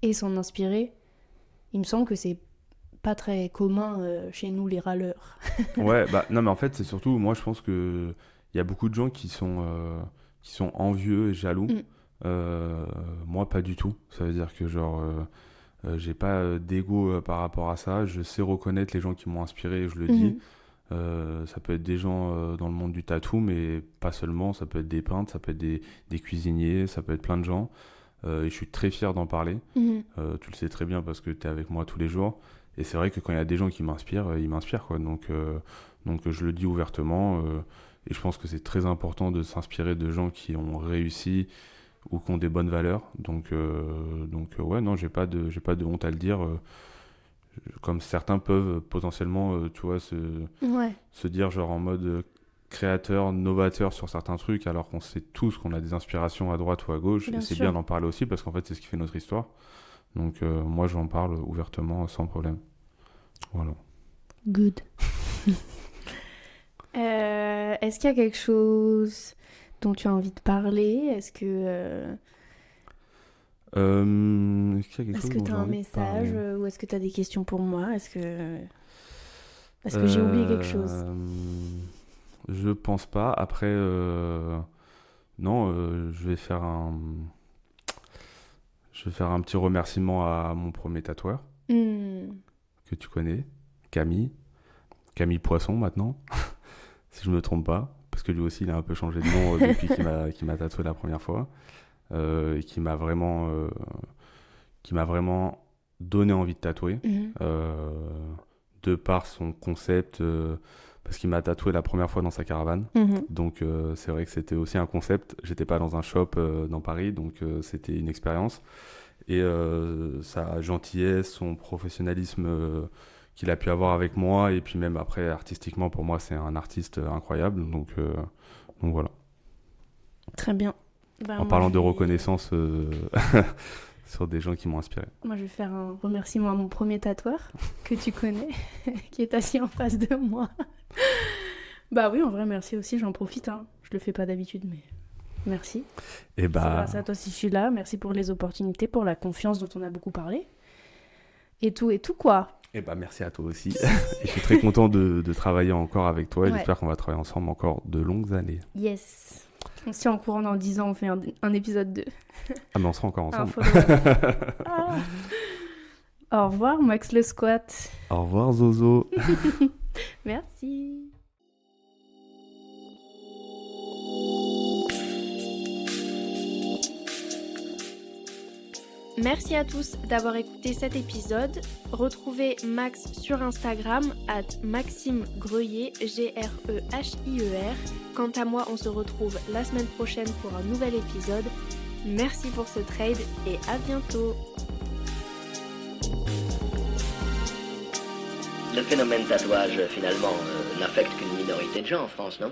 et s'en inspirer, il me semble que c'est pas très commun chez nous, les râleurs. Ouais, non, mais en fait, c'est surtout, moi, je pense que il y a beaucoup de gens qui sont envieux et jaloux. Moi, pas du tout. Ça veut dire que genre, j'ai pas d'ego par rapport à ça. Je sais reconnaître les gens qui m'ont inspiré et je le dis. Ça peut être des gens dans le monde du tatou, mais pas seulement. Ça peut être des peintres, ça peut être des cuisiniers, ça peut être plein de gens. Et je suis très fier d'en parler. Tu le sais très bien parce que tu es avec moi tous les jours. Et c'est vrai que quand il y a des gens qui m'inspirent, ils m'inspirent, quoi. Donc je le dis ouvertement. Et je pense que c'est très important de s'inspirer de gens qui ont réussi ou qui ont des bonnes valeurs. Donc ouais, non, j'ai pas de honte à le dire. Comme certains peuvent potentiellement, tu vois, se dire genre en mode créateur, novateur sur certains trucs, alors qu'on sait tous qu'on a des inspirations à droite ou à gauche. Bien et c'est sûr. Bien d'en parler aussi parce qu'en fait, c'est ce qui fait notre histoire. Donc moi, j'en parle ouvertement, sans problème. Voilà. Good. Est-ce qu'il y a quelque chose dont tu as envie de parler? Est-ce que tu as un message ou est-ce que tu as des questions pour moi? Est-ce que j'ai oublié quelque chose? Je pense pas. Après, non, je vais faire un petit remerciement à mon premier tatoueur que tu connais, Camille Poisson maintenant, si je me trompe pas, parce que lui aussi il a un peu changé de nom depuis qu'il m'a tatoué la première fois. Et qui m'a vraiment donné envie de tatouer de par son concept parce qu'il m'a tatoué la première fois dans sa caravane donc c'est vrai que c'était aussi un concept. J'étais pas dans un shop dans Paris, donc c'était une expérience et sa gentillesse, son professionnalisme qu'il a pu avoir avec moi, et puis même après artistiquement, pour moi c'est un artiste incroyable, donc voilà. Très bien. En parlant de reconnaissance sur des gens qui m'ont inspiré. Moi, je vais faire un remerciement à mon premier tatoueur, que tu connais, qui est assis en face de moi. Bah oui, en vrai, merci aussi, j'en profite. Je le fais pas d'habitude, mais merci. Et c'est grâce à toi si je suis là. Merci pour les opportunités, pour la confiance dont on a beaucoup parlé. Et tout, quoi. Et merci à toi aussi. Et je suis très content de travailler encore avec toi. Et j'espère qu'on va travailler ensemble encore de longues années. Yes. On se tient en courant, dans 10 ans, on fait un épisode 2. Ah, mais on sera encore ensemble. Au revoir, Max le Squat. Au revoir, Zozo. Merci. Merci à tous d'avoir écouté cet épisode. Retrouvez Max sur Instagram @MaximeGreuyer, Greuhier. Quant à moi, on se retrouve la semaine prochaine pour un nouvel épisode. Merci pour ce trade et à bientôt. Le phénomène tatouage, finalement, n'affecte qu'une minorité de gens en France, non ?